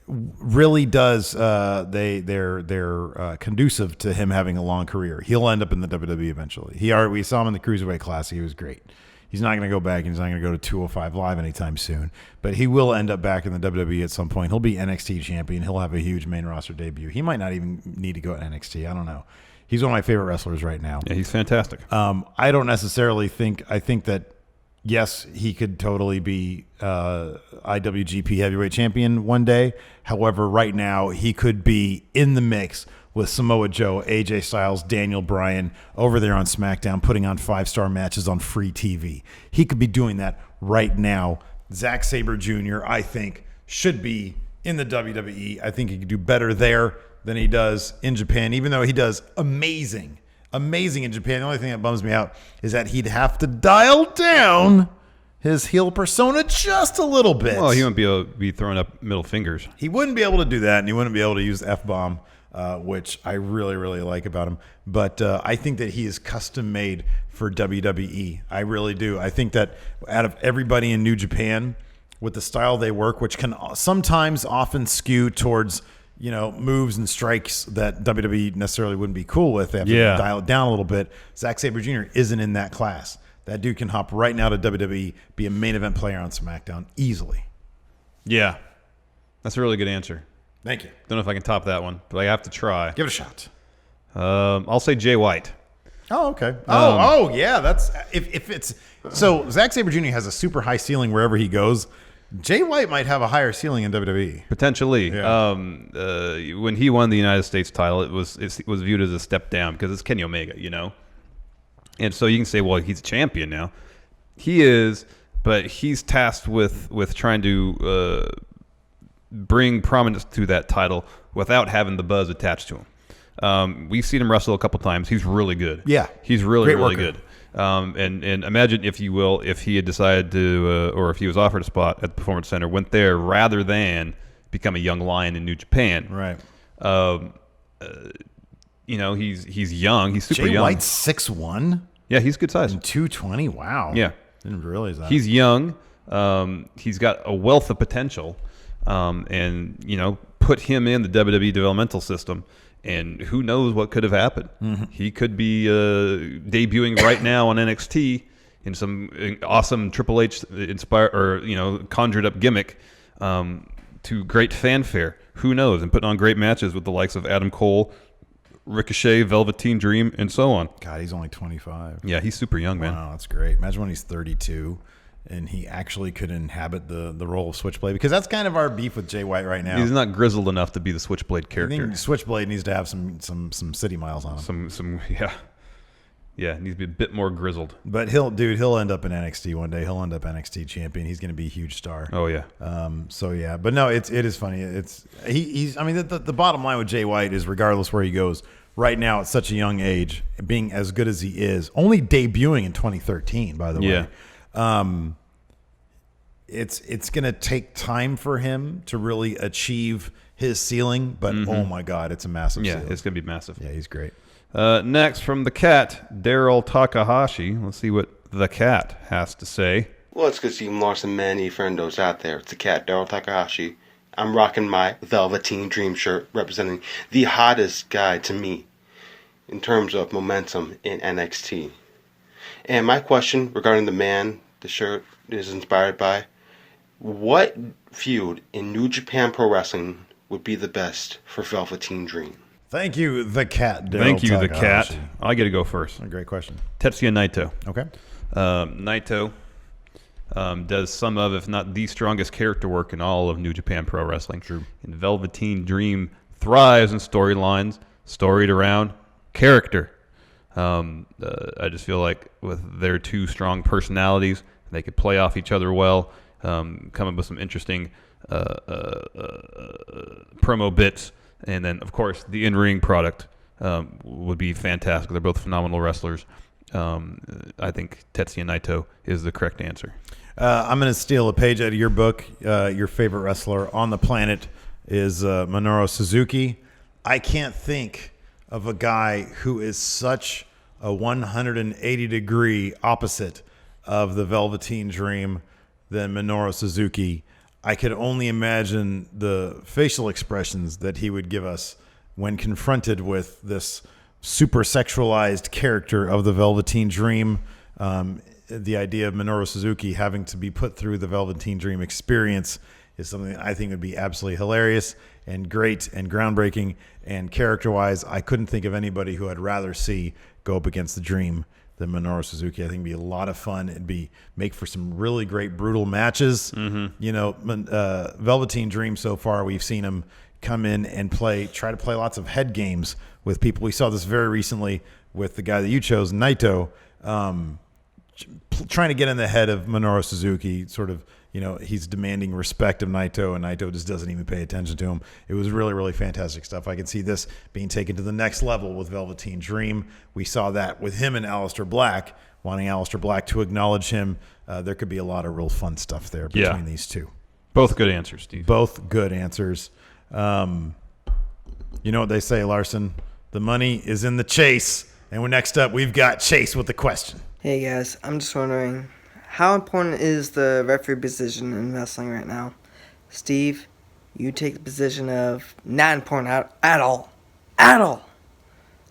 Speaker 1: really does they're conducive to him having a long career. He'll end up in the WWE eventually. We saw him in the Cruiserweight Classic. He was great. He's not going to go back. He's not going to go to 205 Live anytime soon. But he will end up back in the WWE at some point. He'll be NXT champion. He'll have a huge main roster debut. He might not even need to go to NXT. I don't know. He's one of my favorite wrestlers right now.
Speaker 2: Yeah, he's fantastic.
Speaker 1: I don't necessarily think. I think that yes, he could totally be IWGP Heavyweight Champion one day. However, right now he could be in the mix with Samoa Joe, AJ Styles, Daniel Bryan over there on SmackDown, putting on 5-star matches on free TV. He could be doing that right now. Zack Sabre Jr., I think, should be in the WWE. I think he could do better there than he does in Japan, even though he does amazing in Japan. The only thing that bums me out is that he'd have to dial down his heel persona just a little bit.
Speaker 2: Well, he wouldn't be able to be throwing up middle fingers.
Speaker 1: He wouldn't be able to do that, and he wouldn't be able to use the F-bomb, which I really, really like about him. But I think that he is custom-made for WWE. I really do. I think that out of everybody in New Japan, with the style they work, which can sometimes often skew towards moves and strikes that WWE necessarily wouldn't be cool with. They have to dial it down a little bit. Zack Sabre Jr. isn't in that class. That dude can hop right now to WWE, be a main event player on SmackDown easily.
Speaker 2: Yeah. That's a really good answer.
Speaker 1: Thank you.
Speaker 2: Don't know if I can top that one, but I have to try.
Speaker 1: Give it a shot.
Speaker 2: I'll say Jay White.
Speaker 1: Oh, okay. Yeah. That's if it's so. Zack Sabre Jr. has a super high ceiling wherever he goes. Jay White might have a higher ceiling in WWE.
Speaker 2: Potentially.
Speaker 1: Yeah.
Speaker 2: When he won the United States title, it was viewed as a step down because it's Kenny Omega, And so you can say, well, he's a champion now. He is, but he's tasked with trying to bring prominence to that title without having the buzz attached to him. We've seen him wrestle a couple times. He's really good.
Speaker 1: Yeah.
Speaker 2: He's really
Speaker 1: Great worker.
Speaker 2: good. And imagine, if you will, if he had decided to, or if he was offered a spot at the Performance Center, went there rather than become a young lion in New Japan.
Speaker 1: Right.
Speaker 2: He's young. He's super
Speaker 1: Jay
Speaker 2: young.
Speaker 1: White's 6'1"?
Speaker 2: Yeah, he's good size.
Speaker 1: And 220. Wow.
Speaker 2: Yeah.
Speaker 1: Didn't realize that.
Speaker 2: He's young. He's got a wealth of potential. And put him in the WWE developmental system, and who knows what could have happened. Mm-hmm. He could be debuting right now on NXT in some awesome Triple H inspired or conjured up gimmick to great fanfare. Who knows? And putting on great matches with the likes of Adam Cole, Ricochet, Velveteen Dream, and so on.
Speaker 1: God, he's only 25.
Speaker 2: Yeah, he's super young, man.
Speaker 1: Wow, that's great. Imagine when he's 32 and he actually could inhabit the role of Switchblade, because that's kind of our beef with Jay White right now.
Speaker 2: He's not grizzled enough to be the Switchblade character.
Speaker 1: I think Switchblade needs to have some city miles on him.
Speaker 2: Yeah, needs to be a bit more grizzled.
Speaker 1: But he'll end up in NXT one day. He'll end up NXT champion. He's going to be a huge star.
Speaker 2: Oh yeah.
Speaker 1: So yeah, but no, it is funny. He's. I mean, the bottom line with Jay White is, regardless where he goes, right now at such a young age, being as good as he is, only debuting in 2013, by the way.
Speaker 2: Yeah.
Speaker 1: It's going to take time for him to really achieve his ceiling, but oh my God, it's a massive ceiling.
Speaker 2: It's going to be massive.
Speaker 1: Yeah, he's great.
Speaker 2: Next, from the Cat, Daryl Takahashi. Let's see what the Cat has to say.
Speaker 10: What's good, Team Larson, many friendos out there? It's the Cat, Daryl Takahashi. I'm rocking my Velveteen Dream shirt, representing the hottest guy to me in terms of momentum in NXT. And my question regarding the man the shirt is inspired by: what feud in New Japan Pro Wrestling would be the best for Velveteen Dream?
Speaker 1: Thank you, the Cat. Daryl
Speaker 2: Thank you, the
Speaker 1: Takahashi.
Speaker 2: Cat. I get to go first.
Speaker 1: A great question.
Speaker 2: Tetsuya Naito.
Speaker 1: Okay.
Speaker 2: Naito does some of, if not the strongest character work in all of New Japan Pro Wrestling.
Speaker 1: True.
Speaker 2: And Velveteen Dream thrives in storylines storied around character. I just feel like with their two strong personalities, they could play off each other well, come up with some interesting promo bits, and then, of course, the in-ring product would be fantastic. They're both phenomenal wrestlers. I think Tetsuya Naito is the correct answer.
Speaker 1: I'm going to steal a page out of your book. Your favorite wrestler on the planet is Minoru Suzuki. I can't think of a guy who is such a 180-degree opposite of the Velveteen Dream than Minoru Suzuki. I could only imagine the facial expressions that he would give us when confronted with this super sexualized character of the Velveteen Dream. The idea of Minoru Suzuki having to be put through the Velveteen Dream experience is something that I think would be absolutely hilarious and great and groundbreaking. And character-wise, I couldn't think of anybody who I'd rather see go up against the Dream than Minoru Suzuki. I think it'd be a lot of fun. It'd make for some really great, brutal matches. You know, Velveteen Dream so far, we've seen him come in and try to play lots of head games with people. We saw this very recently with the guy that you chose, Naito, trying to get in the head of Minoru Suzuki, sort of, you know, he's demanding respect of Naito, and Naito just doesn't even pay attention to him. It was really, really fantastic stuff. I can see this being taken to the next level with Velveteen Dream. We saw that with him and Aleister Black, wanting Aleister Black to acknowledge him. There could be a lot of real fun stuff there between these two.
Speaker 2: Both good answers, Steve.
Speaker 1: Both good answers. You know what they say, Larson? The money is in the chase. And next up, we've got Chase with the question.
Speaker 11: Hey guys, I'm just wondering, how important is the referee position in wrestling right now? Steve, you take the position of not important at all. At all.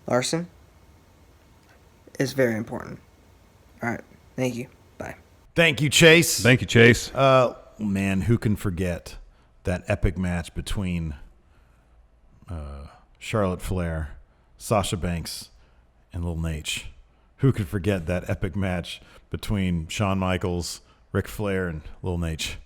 Speaker 11: Larson, it's very important. All right, thank you. Bye.
Speaker 1: Thank you, Chase.
Speaker 2: Thank you, Chase.
Speaker 1: Man, who can forget that epic match between Charlotte Flair, Sasha Banks, and Lil Nate? Who could forget that epic match between Shawn Michaels, Ric Flair, and Lil Nate?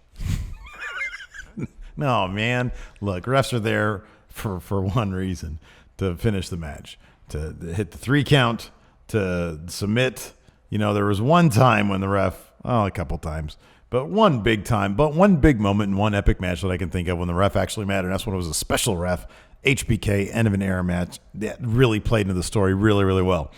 Speaker 1: No, man. Look, refs are there for one reason, to finish the match, to hit the 3 count, to submit. You know, there was one time when the ref, a couple times, but one big moment in one epic match that I can think of when the ref actually mattered. And that's when it was a special ref, HBK, end of an era match that really played into the story really, really well.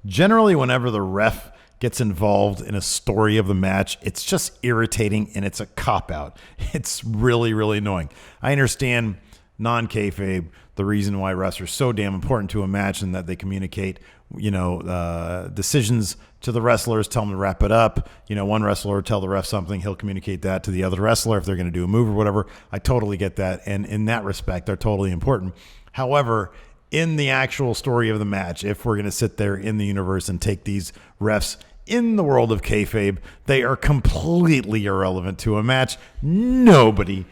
Speaker 1: Generally, whenever the ref gets involved in a story of the match, it's just irritating and it's a cop-out. It's really, really annoying. I understand non-kayfabe, the reason why refs are so damn important to a match and that they communicate, you know, decisions to the wrestlers, tell them to wrap it up. You know, one wrestler will tell the ref something, he'll communicate that to the other wrestler if they're going to do a move or whatever. I totally get that. And in that respect, they're totally important. However, in the actual story of the match, if we're going to sit there in the universe and take these refs in the world of kayfabe, they are completely irrelevant to a match. Nobody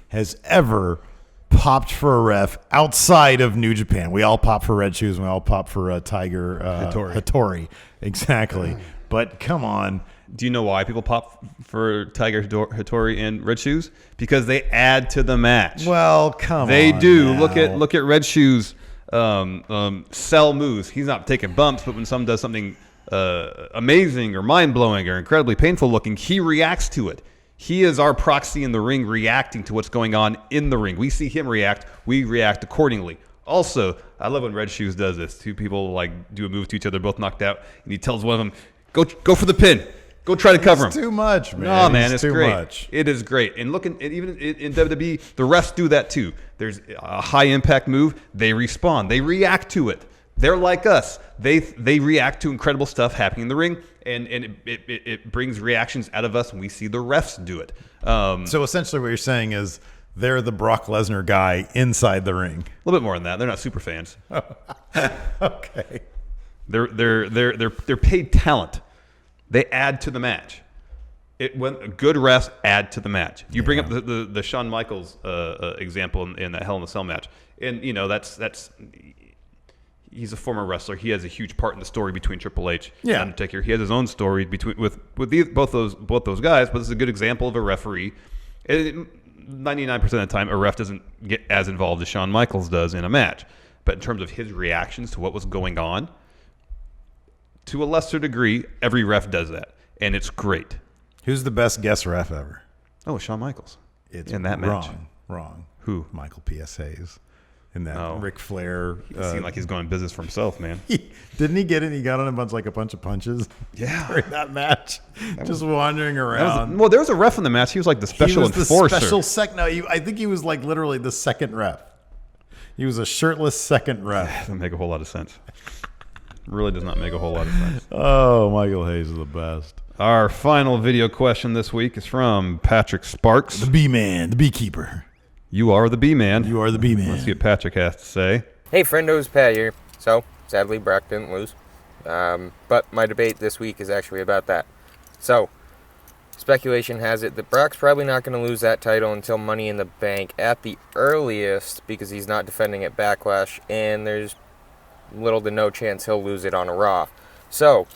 Speaker 1: has ever popped for a ref outside of New Japan. We all pop for Red Shoes and we all pop for Tiger Hattori. Exactly. But come on.
Speaker 2: Do you know why people pop for Tiger Hattori and Red Shoes? Because they add to the match.
Speaker 1: Well, come on.
Speaker 2: They do.
Speaker 1: Now.
Speaker 2: Look at Red Shoes. Sell moves. He's not taking bumps, but when someone does something amazing or mind blowing or incredibly painful looking, he reacts to it. He is our proxy in the ring, reacting to what's going on in the ring. We see him react. We react accordingly. Also, I love when Red Shoes does this. Two people like do a move to each other, both knocked out, and he tells one of them, "Go for the pin. Go try to cover him."
Speaker 1: It's too much, man.
Speaker 2: No, man, it's
Speaker 1: too
Speaker 2: great.
Speaker 1: Much.
Speaker 2: It is great. And even in WWE, the refs do that too. There's a high impact move. They respond. They react to it. They're like us. They react to incredible stuff happening in the ring, and it brings reactions out of us when we see the refs do it.
Speaker 1: So essentially what you're saying is they're the Brock Lesnar guy inside the ring.
Speaker 2: A little bit more than that. They're not super fans.
Speaker 1: Okay.
Speaker 2: They're paid talent. They add to the match. When good refs add to the match. You bring up the Shawn Michaels example in that Hell in a Cell match, and you know that's he's a former wrestler. He has a huge part in the story between Triple H and Undertaker. He has his own story with both those guys. But this is a good example of a referee. 99% of the time, a ref doesn't get as involved as Shawn Michaels does in a match. But in terms of his reactions to what was going on, to a lesser degree, every ref does that, and it's great.
Speaker 1: Who's the best guest ref ever?
Speaker 2: Oh, Shawn Michaels.
Speaker 1: It's
Speaker 2: in that match.
Speaker 1: Wrong.
Speaker 2: Who?
Speaker 1: Michael P.S. Hayes. In that Ric Flair.
Speaker 2: He seemed like he's going business for himself, man.
Speaker 1: Didn't he get it? He got on a bunch of punches.
Speaker 2: Yeah.
Speaker 1: During that match. Just wandering around.
Speaker 2: There was a ref in the match. He was like the special enforcer.
Speaker 1: I think he was like literally the second ref. He was a shirtless second ref.
Speaker 2: Doesn't make a whole lot of sense. Really does not make a whole lot of sense.
Speaker 1: Oh, Michael Hayes is the best.
Speaker 2: Our final video question this week is from Patrick Sparks.
Speaker 1: The B-Man, the beekeeper.
Speaker 2: You are the B-Man.
Speaker 1: You are the B-Man.
Speaker 2: Let's see what Patrick has to say.
Speaker 12: Hey, friendos, Pat here. So, sadly, Brock didn't lose. But my debate this week is actually about that. So, speculation has it that Brock's probably not going to lose that title until Money in the Bank at the earliest because he's not defending at Backlash, and there's little to no chance he'll lose it on a Raw. So,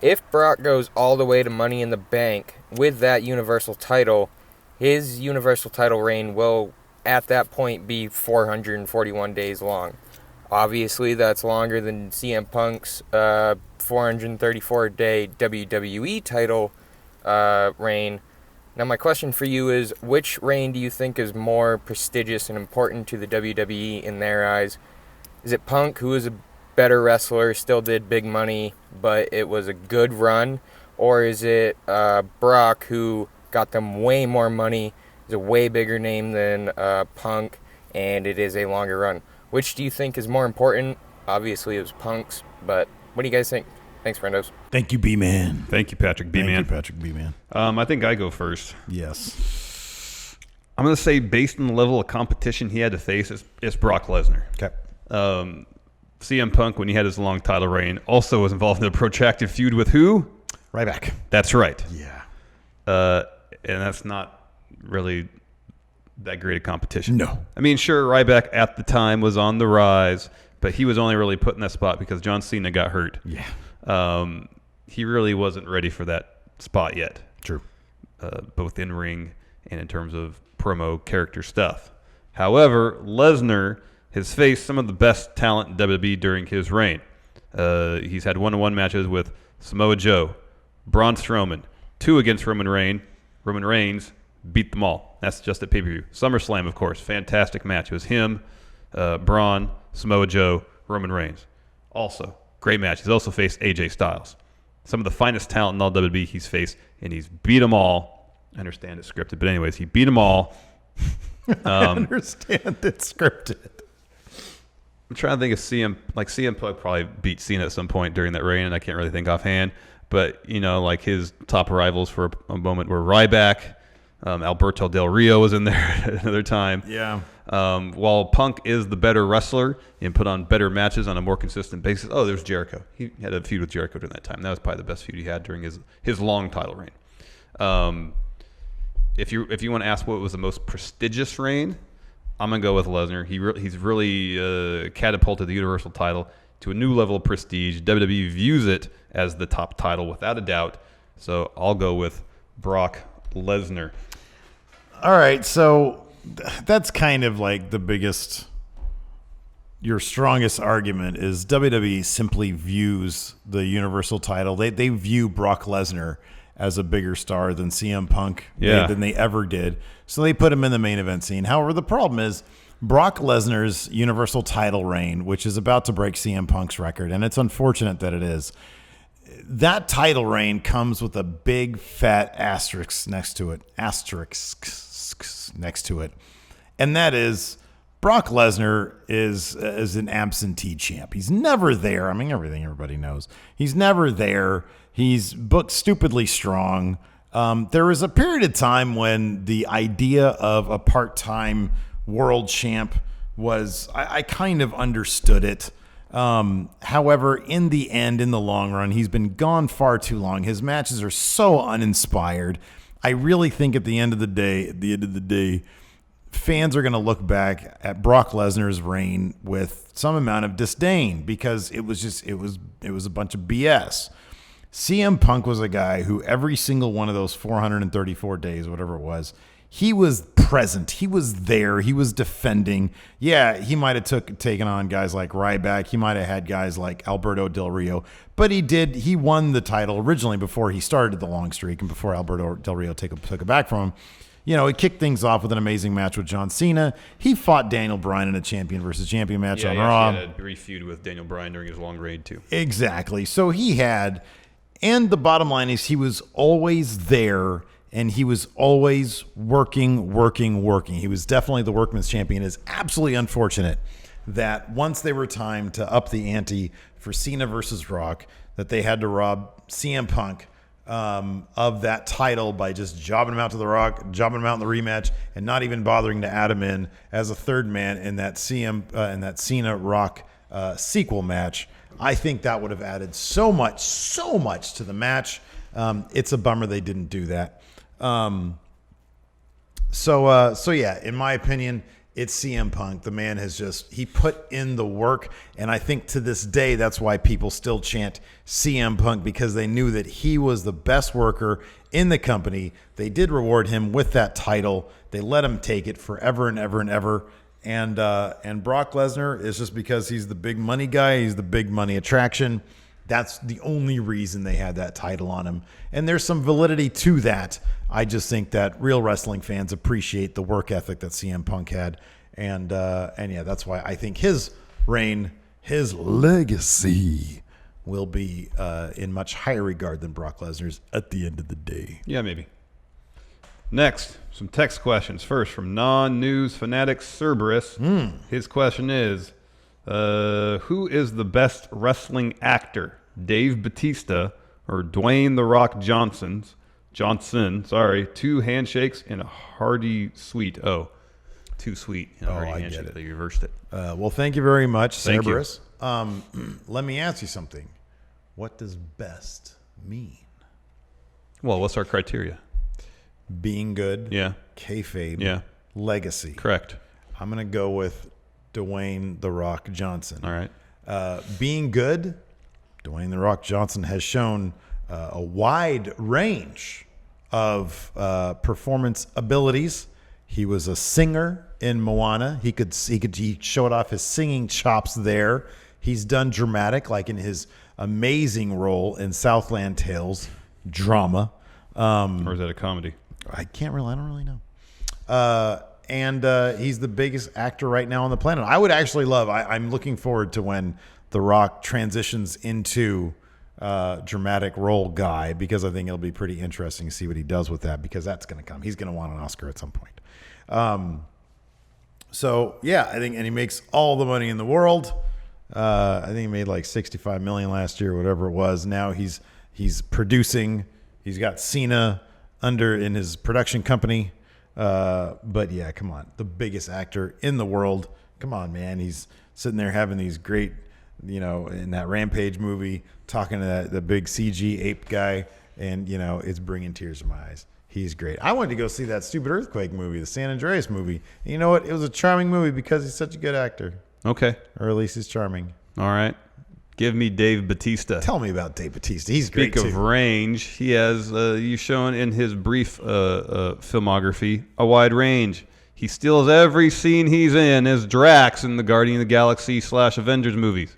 Speaker 12: if Brock goes all the way to Money in the Bank with that Universal title, his Universal title reign will, at that point, be 441 days long. Obviously, that's longer than CM Punk's 434-day WWE title reign. Now, my question for you is, which reign do you think is more prestigious and important to the WWE in their eyes? Is it Punk, who is a better wrestler, still did big money, but it was a good run? Or is it Brock, who got them way more money, is a way bigger name than Punk, and it is a longer run? Which do you think is more important? Obviously, it was Punk's, but what do you guys think? Thanks, friendos.
Speaker 1: Thank you, B-Man.
Speaker 2: Thank you, Patrick B-Man.
Speaker 1: Thank you, Patrick B-Man.
Speaker 2: I think I go first.
Speaker 1: Yes.
Speaker 2: I'm going to say based on the level of competition he had to face, it's Brock Lesnar.
Speaker 1: Okay.
Speaker 2: CM Punk, when he had his long title reign, also was involved in a protracted feud with who?
Speaker 1: Ryback.
Speaker 2: That's right.
Speaker 1: Yeah.
Speaker 2: And that's not really that great a competition.
Speaker 1: No.
Speaker 2: I mean, sure, Ryback at the time was on the rise, but he was only really put in that spot because John Cena got hurt.
Speaker 1: Yeah.
Speaker 2: He really wasn't ready for that spot yet.
Speaker 1: True.
Speaker 2: Both in ring and in terms of promo character stuff. However, Lesnar has faced some of the best talent in WWE during his reign. He's had one-on-one matches with Samoa Joe, Braun Strowman, 2 against Roman Reigns. Roman Reigns beat them all. That's just at pay-per-view. SummerSlam, of course, fantastic match. It was him, Braun, Samoa Joe, Roman Reigns. Also, great match. He's also faced AJ Styles. Some of the finest talent in all WWE he's faced, and he's beat them all. I understand it's scripted, but anyways, he beat them all.
Speaker 1: I understand it's scripted.
Speaker 2: I'm trying to think of CM Punk probably beat Cena at some point during that reign, and I can't really think offhand. But, like his top rivals for a moment were Ryback. Alberto Del Rio was in there at another time.
Speaker 1: Yeah.
Speaker 2: While Punk is the better wrestler and put on better matches on a more consistent basis. Oh, there's Jericho. He had a feud with Jericho during that time. That was probably the best feud he had during his long title reign. If you want to ask what was the most prestigious reign, I'm going to go with Lesnar. He's really catapulted the Universal title to a new level of prestige. WWE views it as the top title without a doubt. So I'll go with Brock Lesnar.
Speaker 1: All right, so that's kind of like your strongest argument is WWE simply views the Universal title. They view Brock Lesnar as a bigger star than CM Punk than they ever did. So they put him in the main event scene. However, the problem is Brock Lesnar's Universal title reign, which is about to break CM Punk's record, and it's unfortunate that it is, that title reign comes with a big fat asterisk next to it. And that is Brock Lesnar is an absentee champ. He's never there. I mean, everybody knows. He's never there. He's booked stupidly strong. There was a period of time when the idea of a part-time world champ was, I kind of understood it. However, in the end, in the long run, he's been gone far too long. His matches are so uninspired. I really think at the end of the day, fans are going to look back at Brock Lesnar's reign with some amount of disdain because it was a bunch of BS. CM Punk was a guy who every single one of those 434 days, whatever it was, he was present. He was there. He was defending. Yeah, he might have taken on guys like Ryback. He might have had guys like Alberto Del Rio. But he won the title originally before he started the long streak and before Alberto Del Rio took it back from him. He kicked things off with an amazing match with John Cena. He fought Daniel Bryan in a champion versus champion match on Raw.
Speaker 2: He had a brief feud with Daniel Bryan during his long reign, too.
Speaker 1: Exactly. So he had, and the bottom line is he was always there, and he was always working. He was definitely the workman's champion. It's absolutely unfortunate that once they were time to up the ante for Cena versus Rock, that they had to rob CM Punk of that title by just jobbing him out to the Rock, jobbing him out in the rematch, and not even bothering to add him in as a third man in that Cena Rock sequel match. I think that would have added so much to the match. It's a bummer they didn't do that. So yeah, in my opinion, it's CM Punk. The man he put in the work. And I think to this day, that's why people still chant CM Punk, because they knew that he was the best worker in the company. They did reward him with that title. They let him take it forever and ever and ever. And Brock Lesnar is just because he's the big money guy. He's the big money attraction. That's the only reason they had that title on him. And there's some validity to that. I just think that real wrestling fans appreciate the work ethic that CM Punk had. And yeah, that's why I think his reign, his legacy will be in much higher regard than Brock Lesnar's at the end of the day.
Speaker 2: Yeah, maybe. Next, some text questions. First, from non-news fanatic Cerberus. His question is, who is the best wrestling actor, Dave Batista or Dwayne "The Rock" Johnson? 2 handshakes and a hearty sweet. Oh, too sweet.
Speaker 1: I
Speaker 2: handshake.
Speaker 1: get it.
Speaker 2: They reversed it.
Speaker 1: Well, thank you very much,
Speaker 2: Thank you.
Speaker 1: Cerberus. Let me ask you something. What does best mean?
Speaker 2: Well, what's our criteria?
Speaker 1: Being good.
Speaker 2: Yeah.
Speaker 1: Kayfabe.
Speaker 2: Yeah.
Speaker 1: Legacy.
Speaker 2: Correct.
Speaker 1: I'm going to go with Dwayne "The Rock" Johnson.
Speaker 2: All right.
Speaker 1: Being good, Dwayne "The Rock" Johnson has shown a wide range of performance abilities. He was a singer in Moana. He showed off his singing chops there. He's done dramatic, like in his amazing role in Southland Tales drama.
Speaker 2: Or is that a comedy?
Speaker 1: I don't really know. And he's the biggest actor right now on the planet. I would actually I'm looking forward to when The Rock transitions into dramatic role guy, because I think it'll be pretty interesting to see what he does with that, because that's going to come. He's going to want an Oscar at some point. So yeah, I think, and he makes all the money in the world. I think he made like $65 million last year, whatever it was. Now he's producing. He's got Cena in his production company. But yeah, come on, the biggest actor in the world. Come on, man. He's sitting there having these great, in that Rampage movie, talking to the big CG ape guy, and it's bringing tears to my eyes. He's great. I wanted to go see that stupid earthquake movie, the San Andreas movie. And you know what? It was a charming movie because he's such a good actor.
Speaker 2: Okay.
Speaker 1: Or at least he's charming.
Speaker 2: All right. Give me Dave Batista.
Speaker 1: Tell me about Dave Batista. He's great, too.
Speaker 2: Speak of range, he has, you've shown in his brief filmography, a wide range. He steals every scene he's in as Drax in the Guardian of the Galaxy / Avengers movies.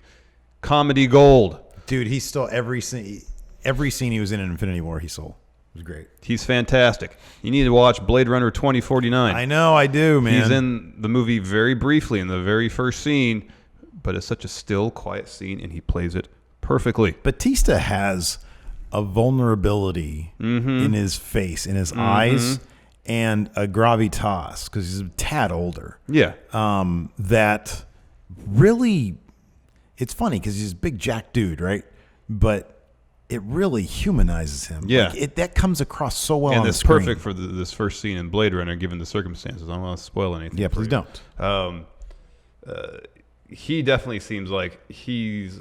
Speaker 2: Comedy gold.
Speaker 1: Dude, he stole every scene he was in Infinity War, he stole. It was great.
Speaker 2: He's fantastic. You need to watch Blade Runner 2049.
Speaker 1: I know, I do, man.
Speaker 2: He's in the movie very briefly in the very first scene, but it's such a still, quiet scene, and he plays it perfectly.
Speaker 1: Batista has a vulnerability in his face, in his eyes, and a gravitas, because he's a tad older.
Speaker 2: Yeah.
Speaker 1: That really, it's funny because he's a big jack dude, right? But it really humanizes him.
Speaker 2: Yeah.
Speaker 1: Like that comes across so well on the
Speaker 2: it's
Speaker 1: screen.
Speaker 2: perfect for this first scene in Blade Runner, given the circumstances. I don't want to spoil anything.
Speaker 1: Yeah, please don't.
Speaker 2: He definitely seems like he's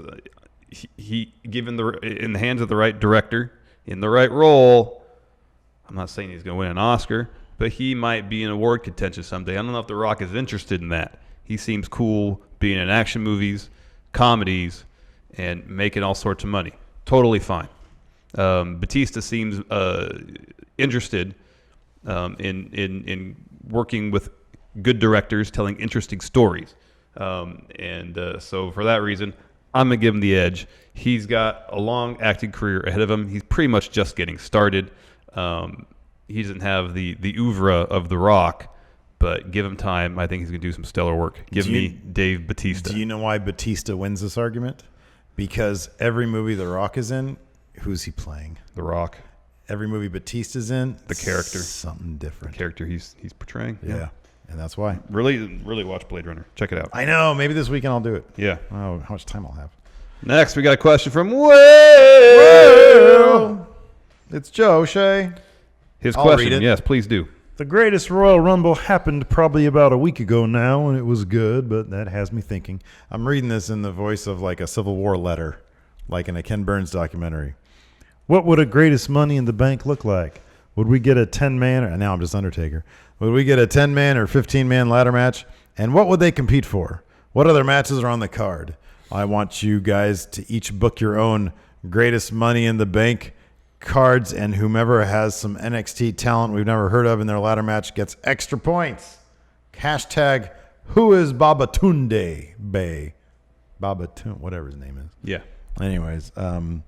Speaker 2: given in the hands of the right director, in the right role. I'm not saying he's going to win an Oscar, but he might be in award contention someday. I don't know if The Rock is interested in that. He seems cool being in action movies, comedies, and making all sorts of money. Totally fine. Batista seems interested in working with good directors, telling interesting stories. So for that reason, I'm going to give him the edge. He's got a long acting career ahead of him. He's pretty much just getting started. He doesn't have the oeuvre of The Rock, but give him time. I think he's going to do some stellar work. Give me Dave Batista.
Speaker 1: Do you know why Batista wins this argument? Because every movie The Rock is in, who's he playing?
Speaker 2: The Rock.
Speaker 1: Every movie Batista's in,
Speaker 2: the character.
Speaker 1: Something different.
Speaker 2: The character he's portraying.
Speaker 1: Yeah. And that's why.
Speaker 2: Really watch Blade Runner. Check it out.
Speaker 1: I know. Maybe this weekend I'll do it.
Speaker 2: Yeah.
Speaker 1: Oh, how much time I'll have.
Speaker 2: Next, we got a question from Will.
Speaker 1: It's Joe Shea.
Speaker 2: His
Speaker 1: I'll
Speaker 2: question.
Speaker 1: read it.
Speaker 2: Yes, please do.
Speaker 1: The greatest Royal Rumble happened probably about a week ago now, and it was good, but that has me thinking. I'm reading this in the voice of like a Civil War letter, like in a Ken Burns documentary. What would a greatest Money in the Bank look like? Would we get a 10-man, or now I'm just Undertaker. Would we get a 10-man or 15-man ladder match? And what would they compete for? What other matches are on the card? I want you guys to each book your own greatest Money in the Bank cards, and whomever has some NXT talent we've never heard of in their ladder match gets extra points. Hashtag who is Babatunde Bay? Babatunde, whatever his name is.
Speaker 2: Yeah.
Speaker 1: Anyways, I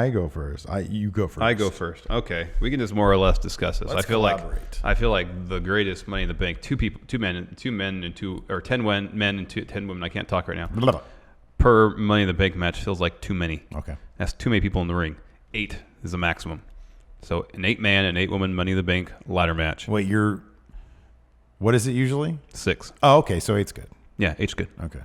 Speaker 1: go first. You go first.
Speaker 2: I go first. Okay, we can just more or less discuss this.
Speaker 1: Let's
Speaker 2: I feel
Speaker 1: collaborate.
Speaker 2: like the greatest Money in the Bank. 10 men and 10 men and 10 women. I can't talk right now.
Speaker 1: Blah.
Speaker 2: Per Money in the Bank match feels like too many.
Speaker 1: Okay,
Speaker 2: that's too many people in the ring. 8 is the maximum. So an 8-man and 8-woman Money in the Bank ladder match.
Speaker 1: Wait, what is it usually?
Speaker 2: 6.
Speaker 1: Oh, okay, so 8's good.
Speaker 2: Yeah, 8's good.
Speaker 1: Okay.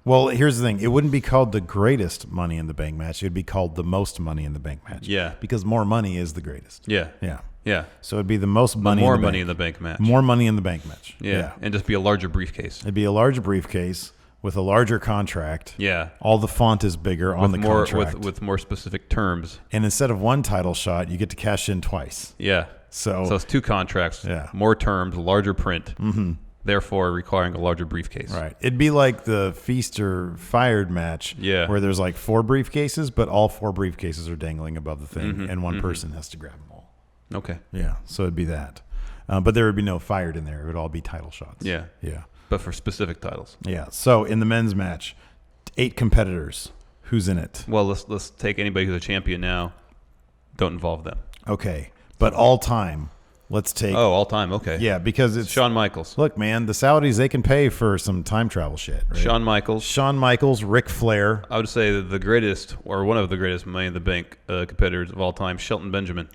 Speaker 1: Well, here's the thing. It wouldn't be called the greatest Money in the Bank match. It would be called the most Money in the Bank match.
Speaker 2: Yeah.
Speaker 1: Because more money is the greatest.
Speaker 2: Yeah.
Speaker 1: Yeah.
Speaker 2: Yeah.
Speaker 1: So it'd be the most money
Speaker 2: more
Speaker 1: in the
Speaker 2: Money
Speaker 1: bank.
Speaker 2: in the Bank match.
Speaker 1: More Money in the Bank match.
Speaker 2: Yeah. And just be a larger briefcase.
Speaker 1: It'd be a larger briefcase with a larger contract.
Speaker 2: Yeah.
Speaker 1: All the font is bigger on the contract.
Speaker 2: With more specific terms.
Speaker 1: And instead of one title shot, you get to cash in twice.
Speaker 2: Yeah. So it's 2 contracts.
Speaker 1: Yeah.
Speaker 2: More terms, larger print. Mm-hmm. Therefore requiring a larger briefcase.
Speaker 1: Right. It'd be like the Feast or Fired match.
Speaker 2: Yeah.
Speaker 1: Where there's like 4 briefcases, but all 4 briefcases are dangling above the thing, and one person has to grab them all.
Speaker 2: Okay.
Speaker 1: Yeah. So it'd be that. But there would be no Fired in there. It would all be title shots.
Speaker 2: Yeah.
Speaker 1: Yeah.
Speaker 2: But for specific titles.
Speaker 1: Yeah. So in the men's match, 8 competitors. Who's in it?
Speaker 2: Well, let's take anybody who's a champion now. Don't involve them.
Speaker 1: Okay. But all time. Let's take...
Speaker 2: Oh, all time. Okay.
Speaker 1: Yeah, because it's...
Speaker 2: Shawn Michaels.
Speaker 1: Look, man, the Saudis, they can pay for some time travel shit. Right?
Speaker 2: Shawn Michaels,
Speaker 1: Ric Flair.
Speaker 2: I would say the greatest, or one of the greatest Money in the Bank competitors of all time, Shelton Benjamin.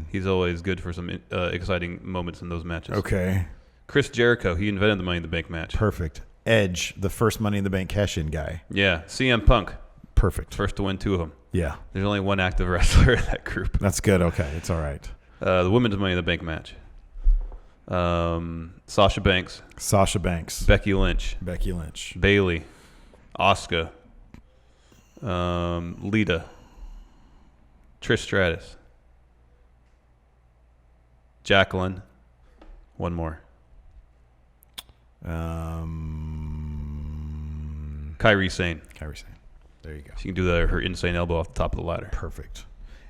Speaker 2: He's always good for some exciting moments in those matches.
Speaker 1: Okay.
Speaker 2: Chris Jericho, he invented the Money in the Bank match.
Speaker 1: Perfect. Edge, the first Money in the Bank cash-in guy.
Speaker 2: Yeah. CM Punk.
Speaker 1: Perfect.
Speaker 2: First to win 2 of them.
Speaker 1: Yeah.
Speaker 2: There's only one active wrestler in that group.
Speaker 1: That's good. Okay. It's all right.
Speaker 2: The women's Money in the Bank match. Sasha Banks. Becky Lynch. Bayley. Asuka. Lita. Trish Stratus. Jacqueline. One more. Kairi Sane.
Speaker 1: There you go.
Speaker 2: She can do her insane elbow off the top of the ladder.
Speaker 1: Perfect.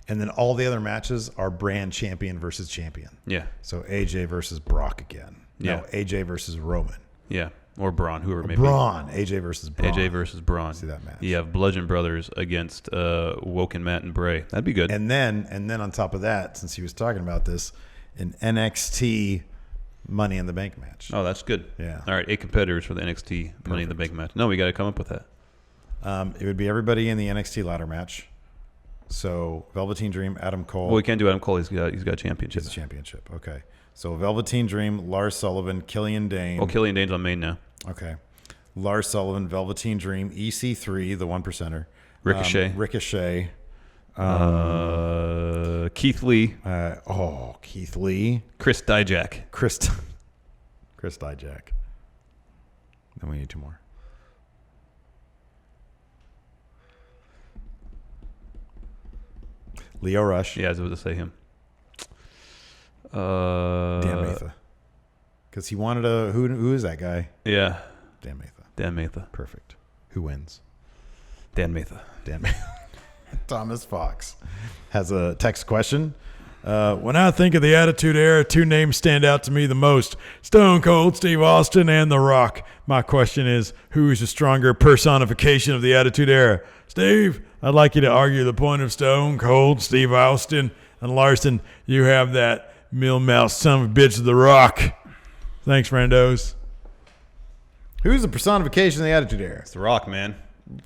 Speaker 1: And then all the other matches are brand champion versus champion.
Speaker 2: Yeah.
Speaker 1: So AJ versus Brock again.
Speaker 2: Yeah.
Speaker 1: No, AJ versus Roman.
Speaker 2: Yeah. Or Braun, whoever it may be.
Speaker 1: AJ versus Braun.
Speaker 2: AJ versus Braun.
Speaker 1: See that match.
Speaker 2: You have Bludgeon Brothers against Woken Matt and Bray. That'd be good.
Speaker 1: And then on top of that, since he was talking about this, an NXT Money in the Bank match.
Speaker 2: Oh, that's good.
Speaker 1: Yeah.
Speaker 2: All right, 8 competitors for the NXT Money in the Bank match. No, we got to come up with that.
Speaker 1: It would be everybody in the NXT ladder match. So Velveteen Dream, Adam Cole.
Speaker 2: Well, we can't do Adam Cole. He's got a championship.
Speaker 1: It's a championship. Okay. So Velveteen Dream, Lars Sullivan, Killian Dane.
Speaker 2: Oh, Killian Dane's on main now.
Speaker 1: Okay. Lars Sullivan, Velveteen Dream, EC3, the 1%er.
Speaker 2: Ricochet. Keith Lee.
Speaker 1: Keith Lee.
Speaker 2: Chris Dijak.
Speaker 1: Chris Dijak. Then we need 2 more. Leo Rush.
Speaker 2: Yeah, I was about to say him.
Speaker 1: Dan Matha. Because he wanted a... Who is that guy?
Speaker 2: Yeah.
Speaker 1: Dan Matha.
Speaker 2: Perfect.
Speaker 1: Who wins?
Speaker 2: Dan Matha.
Speaker 1: Thomas Fox has a text question. When I think of the Attitude Era, 2 names stand out to me the most. Stone Cold Steve Austin and The Rock. My question is, who is a stronger personification of the Attitude Era? Steve, I'd like you to argue the point of Stone Cold Steve Austin. And Larson, you have that mill-mouse son of a bitch of The Rock. Thanks, friendos. Who's the personification of the Attitude Era?
Speaker 2: It's The Rock, man.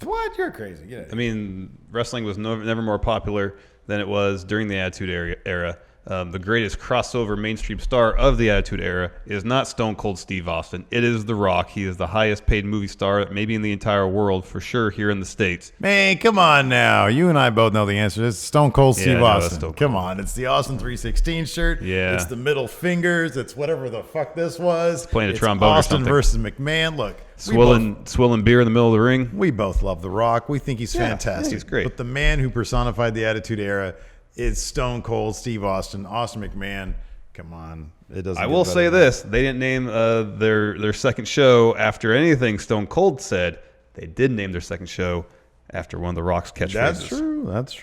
Speaker 1: What? You're crazy.
Speaker 2: I mean, wrestling was never more popular than it was during the Attitude Era. the greatest crossover mainstream star of the Attitude Era is not Stone Cold Steve Austin. It is The Rock. He is the highest paid movie star, maybe in the entire world, for sure, here in the States.
Speaker 1: Man, come on now. You and I both know the answer. It's Stone Cold Steve Austin. Come on. It's the Austin 316 shirt.
Speaker 2: Yeah.
Speaker 1: It's the middle fingers. It's whatever the fuck this was.
Speaker 2: Playing a
Speaker 1: it's
Speaker 2: trombone
Speaker 1: Austin
Speaker 2: or something.
Speaker 1: versus McMahon. Look.
Speaker 2: Swilling beer in the middle of the ring.
Speaker 1: We both love The Rock. We think he's fantastic.
Speaker 2: He's great.
Speaker 1: But the man who personified the Attitude Era is Stone Cold Steve Austin. Austin McMahon. Come on. It doesn't.
Speaker 2: I will say this. They didn't name their second show after anything Stone Cold said. They did name their second show after one of The Rock's catchphrases.
Speaker 1: That's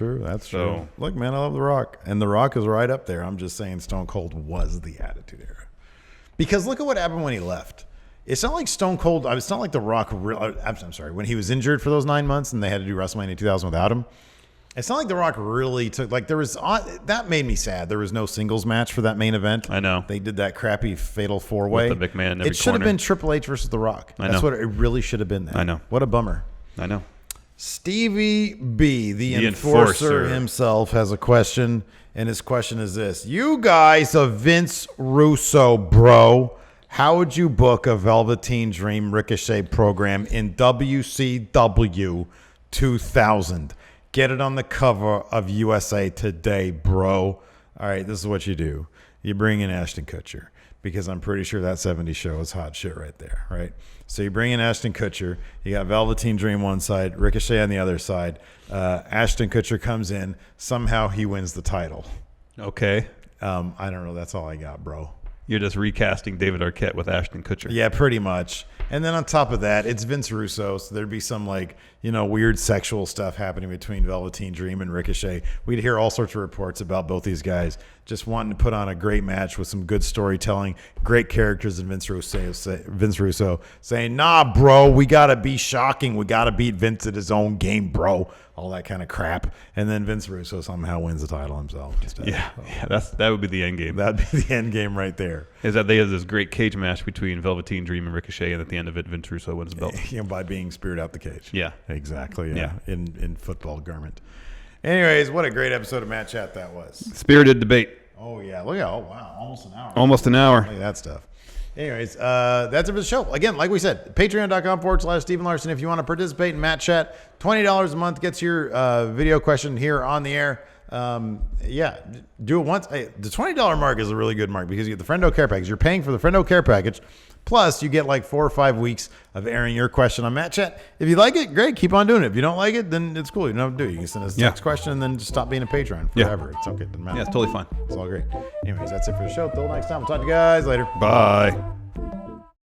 Speaker 1: true. Look, man, I love The Rock. And The Rock is right up there. I'm just saying Stone Cold was the Attitude Era. Because look at what happened when he left. It's not like Stone Cold. It's not like The Rock. I'm sorry. When he was injured for those 9 months and they had to do WrestleMania 2000 without him, it's not like The Rock really took. Like there was that made me sad. There was no singles match for that main event.
Speaker 2: I know
Speaker 1: they did that crappy fatal 4-way
Speaker 2: with the McMahon. In every
Speaker 1: it should have
Speaker 2: corner.
Speaker 1: been Triple H versus The Rock.
Speaker 2: I
Speaker 1: That's
Speaker 2: know.
Speaker 1: what it really should have been. Then.
Speaker 2: I know.
Speaker 1: What a bummer.
Speaker 2: I know.
Speaker 1: Stevie B, the enforcer himself, has a question, and his question is this: You guys of Vince Russo, bro. How would you book a Velveteen Dream Ricochet program in WCW 2000? Get it on the cover of USA Today, bro. All right, this is what you do. You bring in Ashton Kutcher, because I'm pretty sure that 70s show is hot shit right there, right? So you bring in Ashton Kutcher. You got Velveteen Dream one side, Ricochet on the other side. Ashton Kutcher comes in. Somehow he wins the title.
Speaker 2: Okay.
Speaker 1: I don't know. That's all I got, bro.
Speaker 2: You're just recasting David Arquette with Ashton Kutcher.
Speaker 1: Yeah, pretty much. And then on top of that, it's Vince Russo, so there'd be some weird sexual stuff happening between Velveteen Dream and Ricochet. We'd hear all sorts of reports about both these guys just wanting to put on a great match with some good storytelling, great characters, and Vince Russo saying, "Nah, bro, we gotta be shocking. We gotta beat Vince at his own game, bro." All that kind of crap. And then Vince Russo somehow wins the title himself.
Speaker 2: That would be the end game.
Speaker 1: That'd be the end game right there.
Speaker 2: Is that they have this great cage match between Velveteen Dream and Ricochet, and at the end of it, Vince Russo wins the belt.
Speaker 1: By being speared out the cage.
Speaker 2: Yeah.
Speaker 1: Exactly. Yeah. In football garment. Anyways, what a great episode of Matt Chat that was.
Speaker 2: Spirited debate.
Speaker 1: Oh, yeah. Look at wow. Almost an hour.
Speaker 2: Almost an hour.
Speaker 1: Look at that stuff. Anyways, that's it for the show. Again, like we said, patreon.com/Stephen Larson. If you want to participate in Matt Chat, $20 a month gets your video question here on the air. Do it once. Hey, the $20 mark is a really good mark because you get the Friendo Care Package. You're paying for the Friendo Care Package. Plus, you get like 4 or 5 weeks of airing your question on Matt Chat. If you like it, great. Keep on doing it. If you don't like it, then it's cool. You don't have to do it. You can send us the next question and then just stop being a patron forever. It's okay. It doesn't matter.
Speaker 2: Yeah, it's totally fine.
Speaker 1: It's all great. Anyways, that's it for the show. Till next time. We'll talk to you guys later.
Speaker 2: Bye.